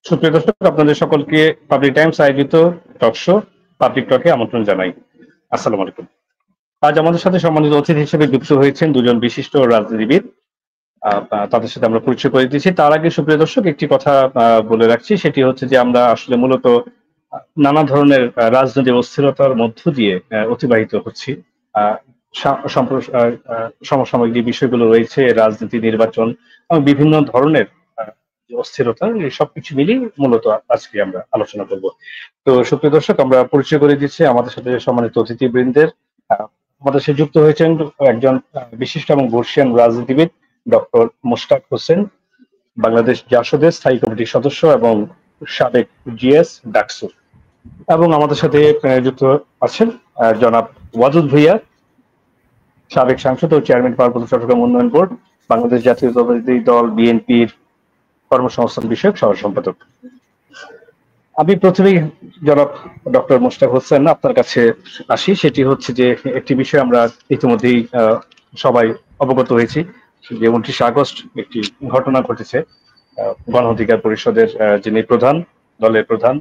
সুপ্রিয় দর্শক, আপনাদের সকলকে পাবলিক টাইমস আয়োজিত টক শো পাবলিক টকে আমন্ত্রণ জানাই। আসসালামু আলাইকুম। আজ আমাদের সাথে সম্মানিত অতিথি হিসেবে যুক্ত হয়েছেন দুজন বিশিষ্ট রাজনীতিবিদ। তাদের সাথে আমরা পরিচয় করে দিচ্ছি। তার আগে সুপ্রিয় দর্শক একটি কথা বলে রাখছি, সেটি হচ্ছে যে আমরা আসলে মূলত নানা ধরনের রাজনৈতিক অস্থিরতার মধ্য দিয়ে অতিবাহিত হচ্ছি। আহ, সমসাময়িক যে বিষয়গুলো রয়েছে, রাজনীতি, নির্বাচন এবং বিভিন্ন ধরনের যে অস্থিরতা, এই সবকিছু মিলিয়ে মূলত আজকে আমরা আলোচনা করব। তো সুপ্রিয় দর্শক, আমরা পরিচয় করে দিচ্ছি আমাদের সাথে সম্মানিত অতিথিবৃন্দের। আহ, আমাদের সাথে যুক্ত হয়েছেন একজন বিশিষ্ট এবং বর্ষিয়ান রাজনীতিবিদ, ডক্টর মোশতাক হোসেন, বাংলাদেশ জাসদের স্থায়ী কমিটির সদস্য এবং সাবেক জিএস ডাকসু। এবং আমাদের সাথে যুক্ত আছেন জনাব ওয়াজুদ ভুইয়া, সাবেক সাংসদ ও চেয়ারম্যান পার্বত্য চট্টগ্রাম উন্নয়ন বোর্ড, বাংলাদেশ জাতীয়তাবাদী দল বিএনপির কর্মসংস্থান বিষয়ক সহ সম্পাদক। আমি প্রথমেই জনাব ডক্টর মোশতাক হোসেন আপনার কাছে আসি। সেটি হচ্ছে যে একটি বিষয় আমরা ইতিমধ্যেই সবাই অবগত হয়েছি যে 29 আগস্ট একটি ঘটনা ঘটেছে। গণ অধিকার পরিষদের যিনি দলের প্রধান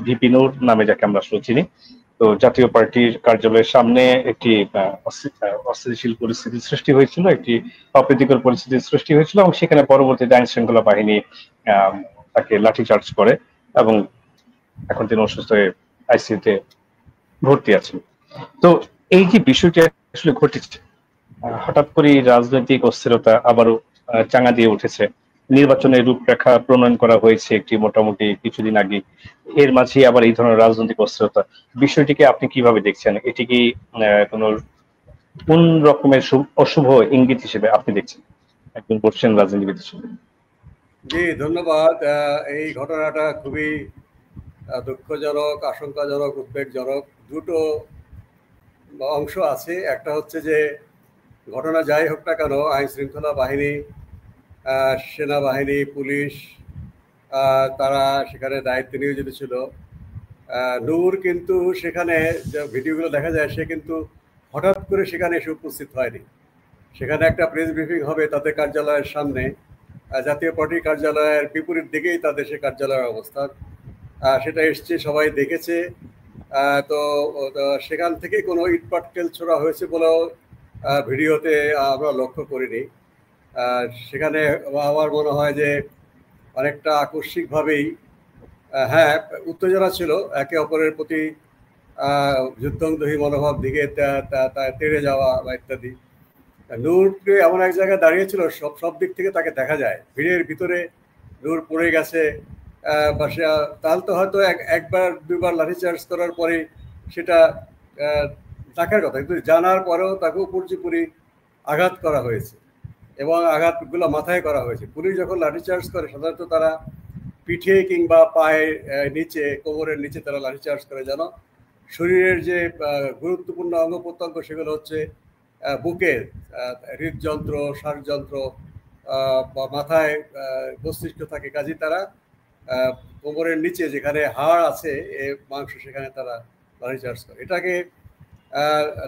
ভিপি নূর নামে, যাকে আমরা আসলে চিনি, তো জাতীয় পার্টির কার্যালয়ের সামনে একটি অস্থিতিশীল পরিস্থিতির সৃষ্টি হয়েছিল, একটি অপ্রীতিকর পরিস্থিতির সৃষ্টি হয়েছিল এবং সেখানে পরবর্তীতে আইন শৃঙ্খলা বাহিনী তাকে লাঠিচার্জ করে এবং এখন তিনি অসুস্থ হয়ে আইসিইউতে ভর্তি আছেন। তো এই যে বিষয়টি আসলে ঘটেছে, হঠাৎ করে রাজনৈতিক অস্থিরতা আবারও চাঙা দিয়ে উঠেছে। নির্বাচনের রূপরেখা প্রণয়ন করা হয়েছে একটি মোটামুটি কিছুদিন আগে, এর মাঝে আবার এই ধরনের রাজনৈতিক অস্থিরতা, বিষয়টিকে আপনি কিভাবে দেখছেন? এটি কি কোন রকমের অশুভ ইঙ্গিত হিসেবে আপনি দেখছেন একজন বর্ষিয়ান রাজনীতিবিদ হিসেবে? জি, ধন্যবাদ। এই ঘটনাটা খুবই দুঃখজনক, আশঙ্কাজনক, উদ্বেগজনক। দুটো অংশ আছে। একটা হচ্ছে যে ঘটনা যাই হোক না কেন, আইন শৃঙ্খলা বাহিনী, সেনাবাহিনী, পুলিশ, তারা সেখানে দায়িত্বে নিয়োজিত ছিল। নূর কিন্তু সেখানে যে ভিডিওগুলো দেখা যায়, সে কিন্তু হঠাৎ করে সেখানে এসে উপস্থিত হয়নি। সেখানে একটা প্রেস ব্রিফিং হবে তাদের কার্যালয়ের সামনে, জাতীয় পার্টির কার্যালয়ের বিপরীত দিকেই তাদের সে কার্যালয়ের অবস্থান। সেটা এসছে, সবাই দেখেছে। তো সেখান থেকে কোনো ইটপাটকেল ছোড়া হয়েছে বলেও ভিডিওতে আমরা লক্ষ্য করিনি। সেখানে আমার মনে হয় যে অনেকটা আকস্মিকভাবেই, হ্যাঁ, উত্তেজনা ছিল, একে অপরের প্রতি যুদ্ধংদেহী মনোভাব দিকে তেড়ে যাওয়া বা ইত্যাদি। নূরকে এমন এক জায়গায় দাঁড়িয়েছিল, সব দিক থেকে তাকে দেখা যায়। ভিড়ের ভিতরে নূর পড়ে গেছে, বা সে তাহলে তো হয়তো একবার দুবার লাঠিচার্জ করার পরে সেটা দেখার কথা, কিন্তু জানার পরেও তাকে উপর্যুপরি আঘাত করা হয়েছে এবং আঘাতগুলো মাথায় করা হয়েছে। পুলিশ যখন লাঠিচার্জ করে সাধারণত তারা পিঠে কিংবা পায়ের নিচে, কোমরের নিচে তারা লাঠিচার্জ করে, যেন শরীরের যে গুরুত্বপূর্ণ অঙ্গ প্রত্যঙ্গ সেগুলো হচ্ছে বুকের হৃদযন্ত্র, শ্বাসযন্ত্র বা মাথায় মস্তিষ্ক থাকে, কাজে তারা কোমরের নিচে যেখানে হাড় আছে, মাংস, সেখানে তারা লাঠিচার্জ করে। এটাকে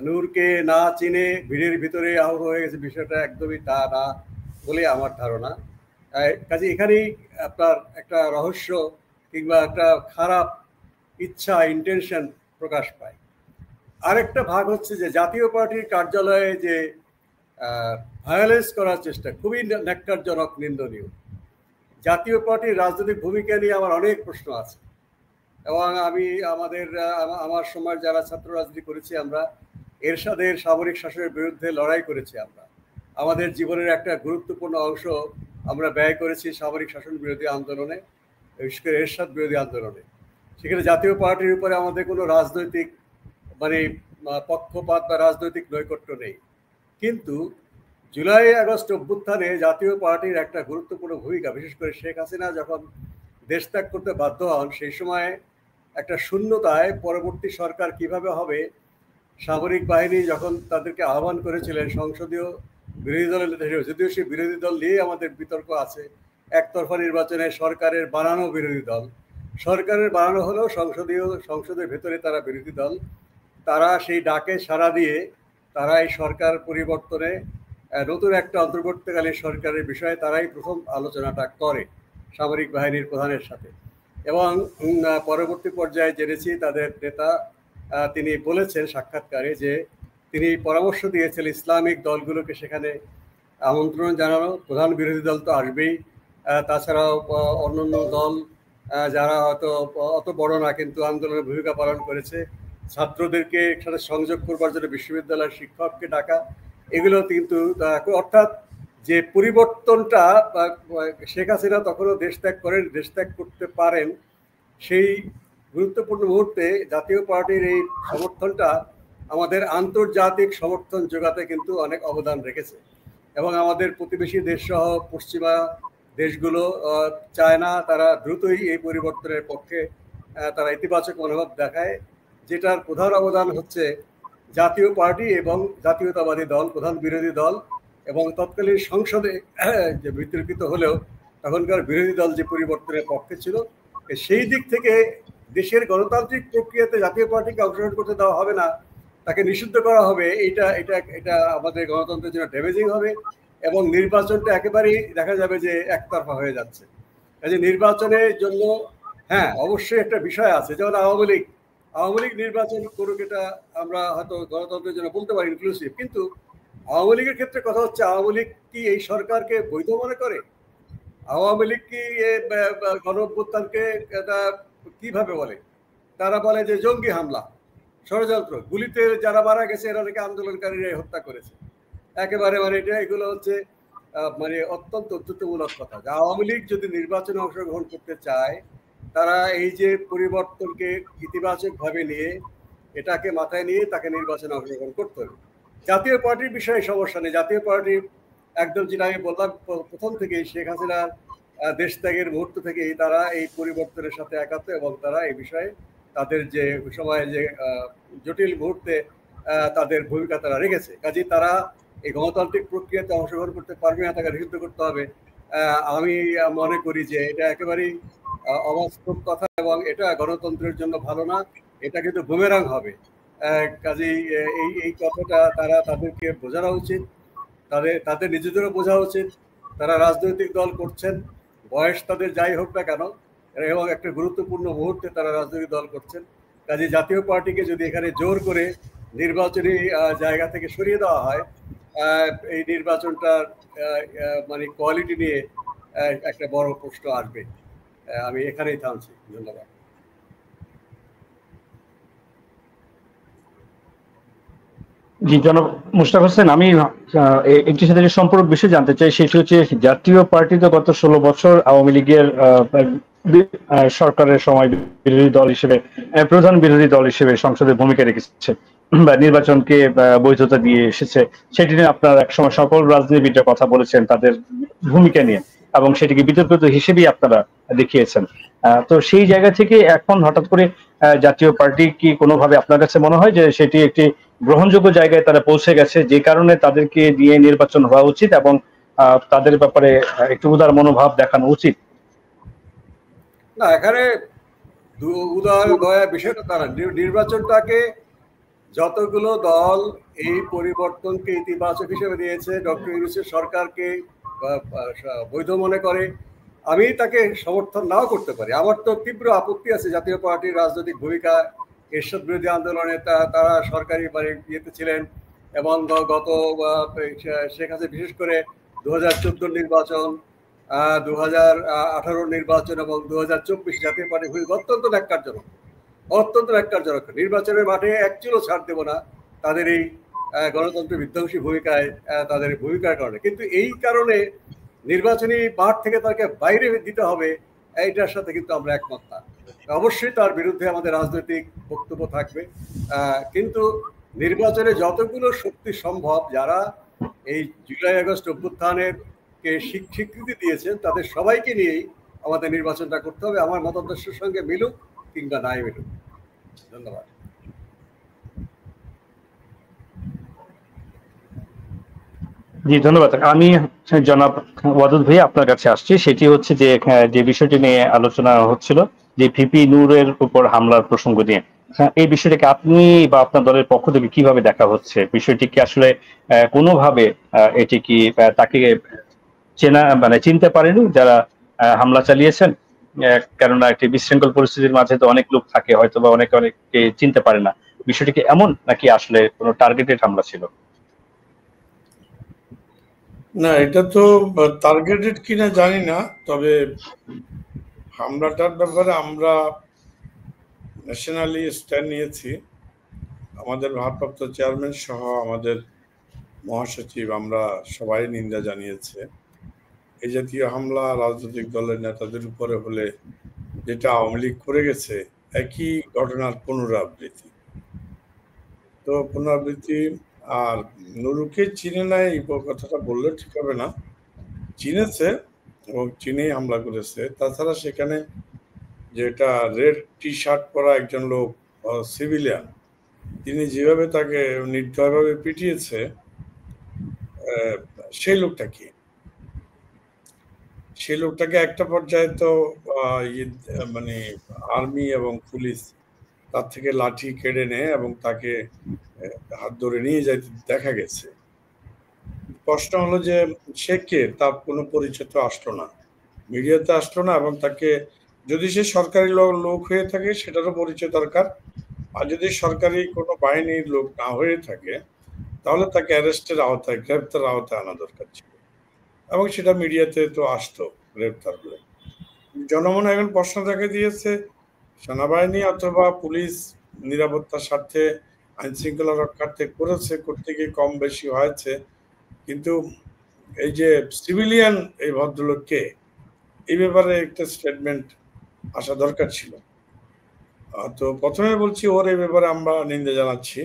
নূরকে না চিনে ভিড়ের ভিতরে আহত হয়ে গেছে, বিষয়টা একদমই তা না বলে আমার ধারণা। কাজে এখানেই আপনার একটা রহস্য কিংবা একটা খারাপ ইচ্ছা, ইন্টেনশন প্রকাশ পায়। আরেকটা ভাগ হচ্ছে যে জাতীয় পার্টির কার্যালয়ে যে ভায়োলেন্স করার চেষ্টা, খুবই ন্যাক্কারজনক, নিন্দনীয়। জাতীয় পার্টির রাজনৈতিক ভূমিকা নিয়ে আমার অনেক প্রশ্ন আছে এবং আমি আমার সময় যারা ছাত্র রাজনীতি করেছি, আমরা এরশাদের সামরিক শাসনের বিরুদ্ধে লড়াই করেছি। আমাদের জীবনের একটা গুরুত্বপূর্ণ অংশ আমরা ব্যয় করেছি সামরিক শাসন বিরোধী আন্দোলনে, বিশেষ করে এরশাদ বিরোধী আন্দোলনে। সেখানে জাতীয় পার্টির উপরে আমাদের কোনো রাজনৈতিক পক্ষপাত বা রাজনৈতিক নৈকট্য নেই, কিন্তু জুলাই আগস্ট অভ্যুত্থানে জাতীয় পার্টির একটা গুরুত্বপূর্ণ ভূমিকা, বিশেষ করে শেখ হাসিনা যখন দেশ ত্যাগ করতে বাধ্য হন, সেই সময় একটা শূন্যতায় পরবর্তী সরকার কিভাবে হবে, সামরিক বাহিনী যখন তাদেরকে আহ্বান করেছিলেন সংসদীয় বিরোধী দলের নেতা হিসেবে, যদিও সেই বিরোধী দল নিয়ে আমাদের বিতর্ক আছে, একতরফা নির্বাচনে সরকারের বানানো বিরোধী দল, সরকারের বানানো হলেও সংসদের ভেতরে তারা বিরোধী দল, তারা সেই ডাকে সাড়া দিয়ে তারা এই সরকার পরিবর্তনে, নতুন একটা অন্তর্বর্তীকালীন সরকারের বিষয়ে তারাই প্রথম আলোচনাটা করে সামরিক বাহিনীর প্রধানের সাথে। এবং পরবর্তী পর্যায়ে জেনেছি তাদের নেতা তিনি বলেছেন সাক্ষাৎকারে যে তিনি পরামর্শ দিয়েছেন ইসলামিক দলগুলোকে সেখানে আমন্ত্রণ জানানো। প্রধান বিরোধী দল তো আসবেই, তাছাড়াও অন্যান্য দল যারা হয়তো অত বড় না কিন্তু আন্দোলনের ভূমিকা পালন করেছে, ছাত্রদেরকে সাথে সংযোগ করবার জন্য বিশ্ববিদ্যালয়ের শিক্ষককে ডাকা, এগুলো কিন্তু অর্থাৎ যে পরিবর্তনটা শেখ হাসিনা তখনও দেশ ত্যাগ করতে পারেন, সেই গুরুত্বপূর্ণ মুহূর্তে জাতীয় পার্টির এই সমর্থনটা আমাদের আন্তর্জাতিক সমর্থন যোগাতে কিন্তু অনেক অবদান রেখেছে। এবং আমাদের প্রতিবেশী দেশ সহ পশ্চিমা দেশগুলো চায় না, তারা দ্রুতই এই পরিবর্তনের পক্ষে তারা ইতিবাচক মনোভাব দেখায়, যেটার প্রধান অবদান হচ্ছে জাতীয় পার্টি এবং জাতীয়তাবাদী দল, প্রধান বিরোধী দল এবং তৎকালীন সংসদে যে বিতর্কিত হলেও তখনকার বিরোধী দল যে পরিবর্তনের পক্ষে ছিল, সেই দিক থেকে দেশের গণতান্ত্রিক প্রক্রিয়াতে জাতীয় পার্টিকে অংশগ্রহণ করতে দেওয়া হবে না, তাকে নিষিদ্ধ করা হবে, এটা আমাদের গণতন্ত্রের জন্য ড্যামেজিং হবে এবং নির্বাচনটা একেবারেই দেখা যাবে যে একতরফা হয়ে যাচ্ছে। কাজে নির্বাচনের জন্য হ্যাঁ অবশ্যই একটা বিষয় আছে, যেমন আওয়ামী লীগ নির্বাচন করুক, এটা আমরা হয়তো গণতন্ত্রের জন্য বলতে পারি ইনক্লুসিভ, কিন্তু আওয়ামী লীগের ক্ষেত্রে কথা হচ্ছে আওয়ামী লীগ কি এই সরকারকে বৈধ মনে করে? আওয়ামী লীগ কি গণঅভ্যুত্থানকে এটা কিভাবে বলে? তারা বলে যে জঙ্গি হামলা, ষড়যন্ত্র, গুলিতে যারা মারা গেছে এরা নাকি আন্দোলনকারীরাই হত্যা করেছে। একেবারে এগুলো হচ্ছে অত্যন্ত উদ্ধৃতমূলক কথা। আওয়ামী লীগ যদি নির্বাচনে অংশগ্রহণ করতে চায়, তারা এই যে পরিবর্তনকে ইতিবাচক ভাবে নিয়ে এটাকে মাথায় নিয়ে তাকে নির্বাচনে অংশগ্রহণ করতে হবে। জাতীয় পার্টির বিষয়ে সমস্যা নেই, জাতীয় পার্টি একদম যেটা আমি বললাম প্রথম থেকেই শেখ হাসিনার দেশ ত্যাগের মুহূর্ত থেকেই তারা এই পরিবর্তনের সাথে একাত্ম এবং তারা এই বিষয়ে তাদের যে সময় যে জটিল মুহূর্তে তাদের ভূমিকা তারা রেখেছে। কাজেই তারা এই গণতান্ত্রিক প্রক্রিয়াতে অংশগ্রহণ করতে পারবে না, তাকে নিষিদ্ধ করতে হবে। আমি মনে করি যে এটা একেবারেই অবাস্তব কথা এবং এটা গণতন্ত্রের জন্য ভালো না, এটা কিন্তু বুমেরাং হবে। কাজেই এই কথাটা তাদেরকে বোঝানো উচিত, তাদের নিজেদেরও বোঝা উচিত। তারা রাজনৈতিক দল করছেন, বয়স তাদের যাই হোক না কেন, এবং একটা গুরুত্বপূর্ণ মুহূর্তে তারা রাজনৈতিক দল করছেন। কাজে জাতীয় পার্টিকে যদি এখানে জোর করে নির্বাচনী জায়গা থেকে সরিয়ে দেওয়া হয়, এই নির্বাচনটার কোয়ালিটি নিয়ে একটা বড় প্রশ্ন আসবে। আমি এখানেই থামছি, ধন্যবাদ। জি জনাব মুশতাক হোসেন, আমি একটি সাথে সম্পর্ক বিষয় জানতে চাই, সেটি হচ্ছে জাতীয় পার্টি তো গত 16 বছর আওয়ামী লীগের সরকারের সময় বিরোধী দল হিসেবে, প্রধান বিরোধী দল হিসেবে সংসদে ভূমিকা রেখেছে বা নির্বাচনকে বৈধতা দিয়ে এসেছে। সেটি নিয়ে আপনার একসময় সকল রাজনীতিবিদরা কথা বলেছেন তাদের ভূমিকা নিয়ে, এবং সেটিকে বিতর্কিত হিসেবেই আপনারা দেখিয়েছেন। তো সেই জায়গা থেকে এখন হঠাৎ করে জাতীয় পার্টি কি কোনোভাবে আপনার কাছে মনে হয় যে সেটি একটি গ্রহণযোগ্য জায়গায় তারা পৌঁছে গেছে, যে কারণে তাদেরকে দিয়ে নির্বাচন হওয়া উচিত এবং তাদের ব্যাপারে একটু উদার মনোভাব দেখানো উচিত? না, এখানে উদার দয়া বিষয়টা তারা নির্বাচনটাকে যতগুলো দল এই পরিবর্তনকে ইতিবাচক হিসেবে দিয়েছে, ডক্টর ইউনূসের সরকারকে বৈধ মনে করে, আমি তাকে সমর্থন নাও করতে পারি। আমার তো তীব্র আপত্তি আছে জাতীয় পার্টির রাজনৈতিক ভূমিকা, এরশাদ বিরোধী আন্দোলনে তারা সরকারি ইয়েতে ছিলেন এবং গত শেখ হাসিনা বিশেষ করে 2014 নির্বাচন, 2018 নির্বাচন এবং 2024 জাতীয় পার্টি ভূমিকা অত্যন্ত ন্যাক্কারজনক। নির্বাচনের মাঠে একচুলও ছাড় দেব না তাদের এই গণতন্ত্র বিধ্বংসী ভূমিকায়, তাদের ভূমিকার কারণে। কিন্তু এই কারণে নির্বাচনী মাঠ থেকে তাকে বাইরে দিতে হবে, এইটার সাথে কিন্তু আমরা একমত না। অবশ্যই তার বিরুদ্ধে আমাদের রাজনৈতিক বক্তব্য থাকবে, কিন্তু নির্বাচনে যতগুলো শক্তি সম্ভব যারা এই জুলাই আগস্ট অভ্যুত্থানের কে স্বীকৃতি দিয়েছেন তাদের সবাইকে নিয়েই আমাদের নির্বাচনটা করতে হবে, আমার মতাদর্শের সঙ্গে মিলুক কিংবা নাই মিলুক। ধন্যবাদ। জি ধন্যবাদ। আমি জনাব ওয়াদুদ ভাই আপনার কাছে আসছি, সেটি হচ্ছে যে বিষয়টি নিয়ে আলোচনা হচ্ছিল, যে ভিপি নূরের উপর হামলার প্রসঙ্গ নিয়ে, এই বিষয়টাকে আপনি বা আপনার দলের পক্ষ থেকে কিভাবে দেখা হচ্ছে? বিষয়টি কি আসলে কোনোভাবে এটি কি তাকে চিনতে পারেনি যারা হামলা চালিয়েছেন, কেননা একটি বিশৃঙ্খল পরিস্থিতির মাঝে তো অনেক লোক থাকে, হয়তো বা অনেকে অনেককে চিনতে পারে না। বিষয়টি কি এমন, নাকি আসলে কোনো টার্গেটেড হামলা ছিল? না, এটা তো টার্গেটেড কিনা জানি না, তবে হামলাটার ব্যাপারে আমরা ন্যাশনালি স্ট্যান্ড নিয়েছি। আমাদের ভারপ্রাপ্ত চেয়ারম্যান সহ আমাদের মহাসচিব আমরা সবাই নিন্দা জানিয়েছে। এই জাতীয় হামলা রাজনৈতিক দলের নেতাদের উপরে হলে, যেটা আওয়ামী লীগ করে গেছে, একই ঘটনার পুনরাবৃত্তি। তো পুনরাবৃত্তি। আর নুরুকে চিনে নাই এই কথাটা বললে ঠিক হবে না, চিনেছে এবং চিনেই হামলা করেছে। তাছাড়া সেখানে যেটা রেড টি শার্ট পরা একজন লোক, সিভিলিয়ান, তিনি যেভাবে তাকে নির্দয়ভাবে পিটিয়েছে, সেই লোকটা কি? সেই লোকটাকে একটা পর্যায়ে তো মানে আর্মি এবং পুলিশ তার থেকে লাঠি কেড়ে নেয় এবং তাকে হাত ধরে নিয়ে যাইতে দেখা গেছে। প্রশ্ন হলো যে সে কে, তার কোনো পরিচয় তো আসলো না, মিডিয়াতে আসলো না, এবং তাকে, যদি সে সরকারি লোক হয়ে থাকে সেটারও পরিচয় দরকার, আর যদি সরকারি কোনো বাহিনীর লোক না হয়ে থাকে তাহলে তাকে অ্যারেস্টের আওতায়, গ্রেপ্তার আওতায় আনা দরকার ছিল, এবং সেটা মিডিয়াতে তো আসতো গ্রেপ্তার করে। জনমন এখন প্রশ্ন দেখা দিয়েছে সেনাবাহিনী অথবা পুলিশ নিরাপত্তার স্বার্থে, আইন শৃঙ্খলা রক্ষার্থে করেছে, করতে গিয়ে কম বেশি হয়েছে, কিন্তু এই যে সিভিলিয়ান এই ভদ্রলোককে, এই ব্যাপারে একটা স্টেটমেন্ট আসা দরকার ছিল। তো প্রথমে বলছি, ওর এই ব্যাপারে আমরা নিন্দা জানাচ্ছি,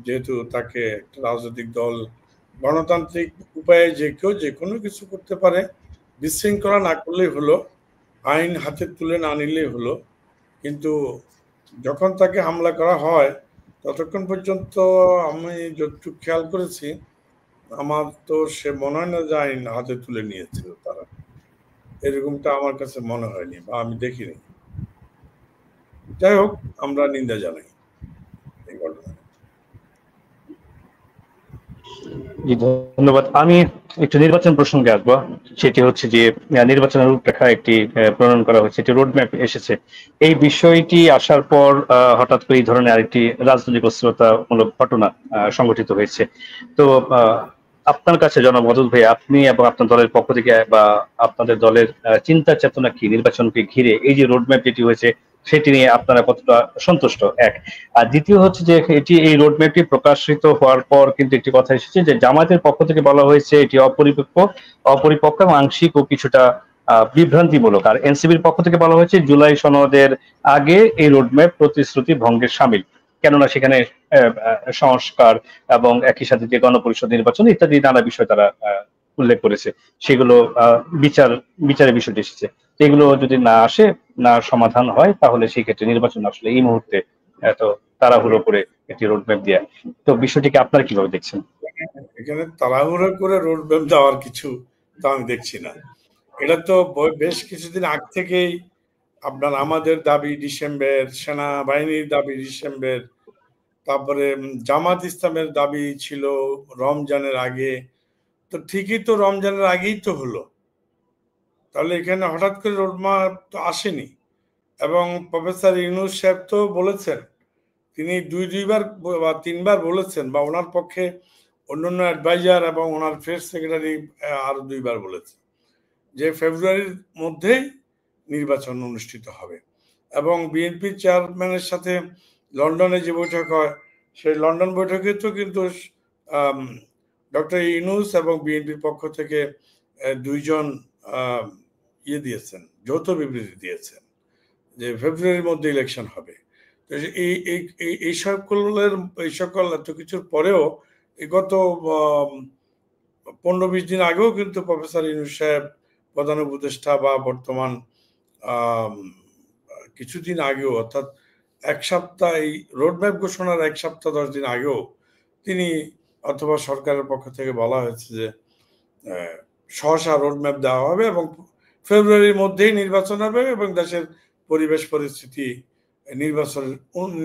যেহেতু তাকে একটা রাজনৈতিক দল গণতান্ত্রিক উপায়ে যে কেউ যে কোনো কিছু করতে পারে, বিশৃঙ্খলা না করলেই হলো, আইন হাতে তুলে না নিলেই হলো। কিন্তু যখন তাকে হামলা করা হয় ততক্ষণ পর্যন্ত আমি যতটুকু খেয়াল করেছি, আমার তো সে মনে হয় না যে আইন হাতে তুলে নিয়েছিল তারা, এরকমটা আমার কাছে মনে হয়নি বা আমি দেখিনি। যাই হোক, আমরা নিন্দা জানাই এই ঘটনা। জি, ধন্যবাদ। আমি একটু নির্বাচন প্রসঙ্গে আসবো। সেটি হচ্ছে যে নির্বাচনের রূপরেখা একটি প্রণয়ন করা হয়েছে, একটি রোডম্যাপ এসেছে। এই বিষয়টি আসার পর হঠাৎ করে এই ধরনের আরেকটি রাজনৈতিক অস্থিরতামূলক ঘটনা সংঘটিত হয়েছে। তো আপনার কাছে জনাব মদুদ ভাই, আপনি এবং আপনার দলের পক্ষ থেকে বা আপনাদের দলের চিন্তা চেতনা কি নির্বাচনকে ঘিরে, এই যে রোডম্যাপ যেটি হয়েছে সেটি নিয়ে আপনারা কতটা সন্তুষ্ট? এক। আর দ্বিতীয় হচ্ছে যে এই রোডম্যাপটি প্রকাশিত হওয়ার পর কিন্তু একটি কথা এসেছে যে জামায়াতের পক্ষ থেকে বলা হয়েছে এটি অপরিপক্ক এবং আংশিক ও কিছুটা বিভ্রান্তিমূলক। আর এনসিবির পক্ষ থেকে বলা হয়েছে জুলাই সনদের আগে এই রোডম্যাপ প্রতিশ্রুতি ভঙ্গের শামিল, কেননা সেখানে সংস্কার এবং একই সাথে যে গণপরিষদ নির্বাচন ইত্যাদি নানা বিষয় তারা উল্লেখ করেছে, সেগুলো বিচারের বিষয়টি এসেছে। এগুলো যদি না আসে, না সমাধান হয়, তাহলে সেই ক্ষেত্রে নির্বাচন আসলে এই মুহূর্তে এত তাড়াহুড়ো করে একটি রোডম্যাপ দেয়া। তো বিষয়টিকে আপনারা কিভাবে দেখছেন? এখানে তাড়াহুড়ো করে রোডম্যাপ দেওয়ার কিছু তো আমি দেখছি না। এটা তো বেশ কিছুদিন আগ থেকেই আপনার আমাদের দাবি ডিসেম্বর, সেনাবাহিনীর দাবি ডিসেম্বর, তারপরে জামাত ইসলামের দাবি ছিল রমজানের আগে। তো ঠিকই তো রমজানের আগেই তো হলো, তাহলে এখানে হঠাৎ করে রোডম্যাপ তো আসেনি। এবং প্রফেসর ইউনূস সাহেব তো বলেছেন, তিনি দুইবার বা তিনবার বলেছেন, বা ওনার পক্ষে অন্যান্য অ্যাডভাইজার এবং ওনার প্রেস সেক্রেটারি আরো দুইবার বলেছেন যে ফেব্রুয়ারির মধ্যেই নির্বাচন অনুষ্ঠিত হবে। এবং বিএনপি চেয়ারম্যানের সাথে লন্ডনে যে বৈঠক হয়, সেই লন্ডন বৈঠকে তো কিন্তু ডক্টর ইউনূস এবং বিএনপির পক্ষ থেকে দুইজন দিয়েছেন, যৌথ বিবৃতি দিয়েছেন যে ফেব্রুয়ারির মধ্যে ইলেকশন হবে। তো এই সকল এত কিছুর পরেও গত 15-20 দিন আগেও কিন্তু প্রফেসর ইউনূস সাহেব, প্রধান উপদেষ্টা বা বর্তমান, কিছুদিন আগেও, অর্থাৎ এক সপ্তাহ, এই রোডম্যাপ ঘোষণার 1 সপ্তাহ 10 দিন আগেও তিনি অথবা সরকারের পক্ষ থেকে বলা হয়েছে যে সহসা রোডম্যাপ দেওয়া হবে এবং ফেব্রুয়ারির মধ্যেই নির্বাচন হবে এবং দেশের পরিবেশ পরিস্থিতি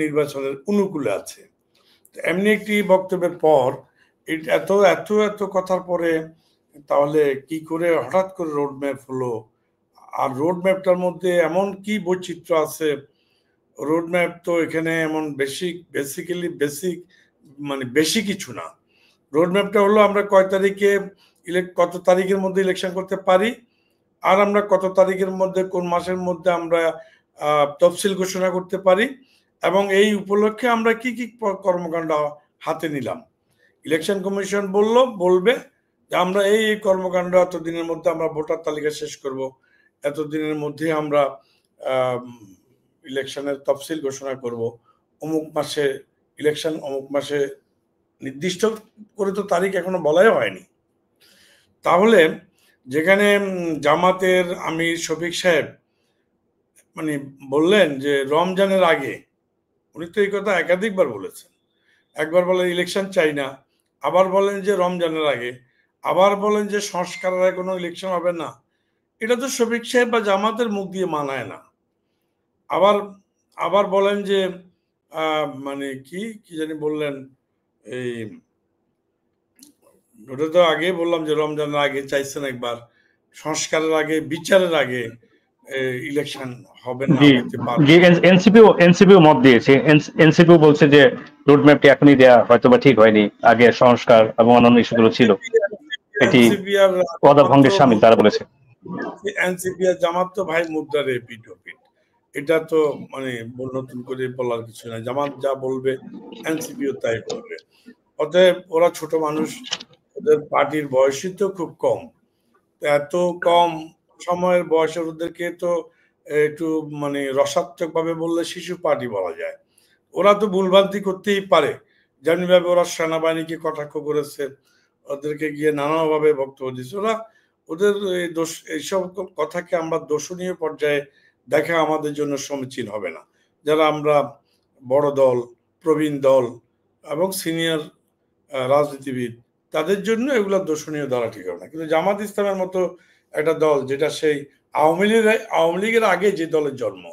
নির্বাচনের অনুকূলে আছে। এমনি একটি বক্তব্যের পর এত এত এত কথার পরে তাহলে কি করে হঠাৎ করে রোডম্যাপ হলো, আর রোড ম্যাপটার মধ্যে এমন কি বৈচিত্র্য আছে, রোড ম্যাপ তো এখানে এমন বেসিক মানে বেশি কিছু না। রোড ম্যাপটা হলো আমরা কয় তারিখে কত তারিখের মধ্যে ইলেকশন করতে পারি, আর আমরা কত তারিখের মধ্যে কোন মাসের মধ্যে আমরা তফসিল ঘোষণা করতে পারি, এবং এই উপলক্ষে আমরা কি কি কর্মকাণ্ড হাতে নিলাম। ইলেকশন কমিশন বলবে যে আমরা এই কর্মকাণ্ড এতদিনের মধ্যে আমরা ভোটার তালিকা শেষ করব, এতদিনের মধ্যে আমরা ইলেকশনের তফসিল ঘোষণা করব, অমুক মাসে ইলেকশন, অমুক মাসে, নির্দিষ্ট করে তো তারিখ এখনো বলাই হয়নি। তাহলে যেখানে জামাতের আমির শফিক সাহেব মানে বললেন যে রমজানের আগে, উনি তো এই কথা একাধিকবার বলেছেন, একবার বলেন ইলেকশন চাই না, আবার বলেন যে রমজানের আগে, আবার বলেন যে সংস্কারের আগে কোনো ইলেকশন হবে না। এটা তো শফিক সাহেব বা জামাতের মুখ দিয়ে মানায় না। আবার আবার বলেন যে মানে কি কি জানি বললেন, এই ওটা তো আগে বললাম যে রমজানের আগে চাইছেন একবার, সংস্কারের আগে, বিচারের আগে ইলেকশন হবে না, হইতে পারে। এনসিপিও মত দিয়েছে। এনসিপিও বলছে যে রোড ম্যাপটি এখনই দেয়া হয়তো বা ঠিক হয়নি, আগে সংস্কার এবং অন্যান্য ইস্যুগুলো ছিল, এটি ওয়াদা ভঙ্গের শামিল, তারা বলেছে। এনসিপি আর জামাত তো ভাই মুদ্রার এপিঠ ওপিঠ, এটা তো মানে নতুন করে বলার কিছু নাই। জামাত যা বলবে এনসিপিও তাই বলবে। অতএব ওরা ছোট মানুষ, ওদের পার্টির বয়সই তো খুব কম, এত কম সময়ের বয়সের ওদেরকে তো একটু মানে রসাত্মক ভাবে বললে শিশু পার্টি বলা যায়। ওরা তো ভুলভ্রান্তি করতেই পারে, যেমনিভাবে ওরা সেনাবাহিনীকে কটাক্ষ করেছে, ওদেরকে গিয়ে নানাভাবে বক্তব্য দিচ্ছে। ওদের এইসব কথাকে আমরা দর্শনীয় পর্যায়ে দেখা আমাদের জন্য সমীচীন হবে না। যারা আমরা বড় দল, প্রবীণ দল এবং সিনিয়র রাজনীতিবিদ, তাদের জন্য এগুলো দর্শনীয় দ্বারা ঠিক হবে না। কিন্তু জামাত ইসলামের মতো একটা দল, যেটা সেই আওয়ামী লীগের আগে যে দলের জন্ম,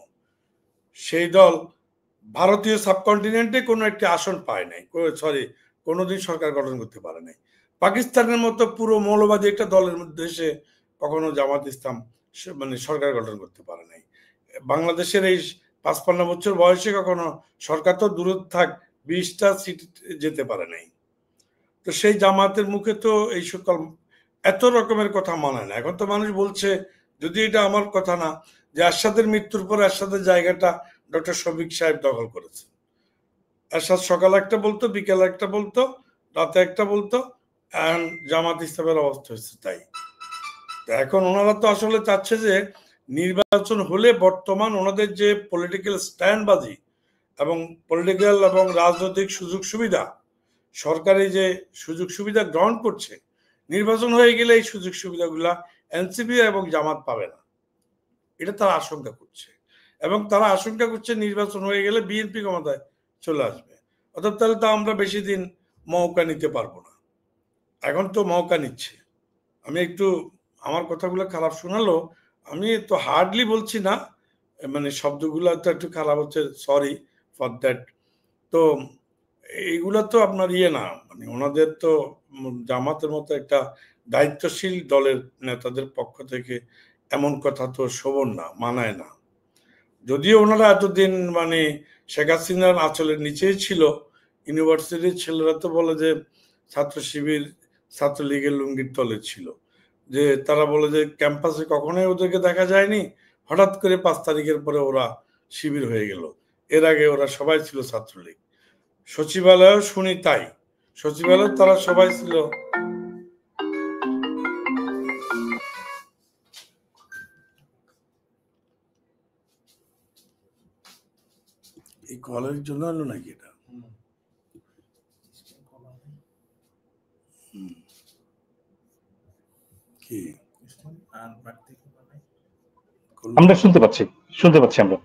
সেই দল ভারতীয় সাবকন্টিনেন্টে কোনো একটি আসন পায় নাই, কোনোদিন সরকার গঠন করতে পারে নাই। পাকিস্তানের মতো পুরো মৌলবাদী একটা দলের মধ্যে এসে কখনো জামাত ইসলাম মানে সরকার গঠন করতে পারে নাই। বাংলাদেশের এই ৫৫ বছর বয়সে কখনো সরকার তো দূরে থাক ২০টা সিট যেতে পারে নাই। তো সেই জামাতের মুখে তো এই সকল এত রকমের কথা মানায় না। এখন তো মানুষ বলছে, যদি এটা আমার কথা না, যে এরশাদের মৃত্যুর পর এরশাদের জায়গাটা ডক্টর শফিক সাহেব দখল করেছে। এরশাদ সকালে একটা বলতো, বিকেলে একটা বলতো, রাতে একটা বলতো, এখন জামাত ইসলামের অবস্থা হচ্ছে তাই। এখন ওনারা তো আসলে চাচ্ছে যে নির্বাচন হলে বর্তমান ওনাদের যে পলিটিক্যাল স্ট্যান্ডবাজি এবং পলিটিক্যাল এবং রাজনৈতিক সুযোগ সুবিধা, সরকারি যে সুযোগ সুবিধা গ্রহণ করছে, নির্বাচন হয়ে গেলে এই সুযোগ সুবিধাগুলা এনসিপি এবং জামাত পাবে না, এটা তারা আশঙ্কা করছে। এবং তারা আশঙ্কা করছে নির্বাচন হয়ে গেলে বিএনপি ক্ষমতায় চলে আসবে। অর্থাৎ তাহলে তো আমরা বেশি দিন মৌকা নিতে পারবো না। এখন তো মৌকা নিচ্ছে। আমি একটু আমার কথাগুলো খারাপ শোনালো, আমি তো হার্ডলি বলছি না, মানে শব্দগুলো তো একটু খারাপ হচ্ছে, সরি ফর দ্যাট। তো এইগুলা তো আপনার না, মানে ওনাদের তো জামাতের মতো একটা দায়িত্বশীল দলের নেতাদের পক্ষ থেকে এমন কথা তো শোভন না, মানায় না। যদিও ওনারা এতদিন মানে শেখ হাসিনার আঁচলের নিচেই ছিল, ইউনিভার্সিটির ছেলেরা তো বলে যে ছাত্র শিবির ছাত্রলীগের লুঙ্গির তলে ছিল, যে তারা বলে যে ক্যাম্পাসে কখনোই ওদেরকে দেখা যায়নি, হঠাৎ করে ৫ তারিখের পরে ওরা শিবির হয়ে গেল। এর আগে ওরা সবাই ছিল ছাত্রলীগ। সচিবালয়েও শুনি তাই, সচিবালয় তারা সবাই ছিল। এই কলের জন্য হলো নাকি এটা? কি আমরা শুনতে পাচ্ছি আমরা।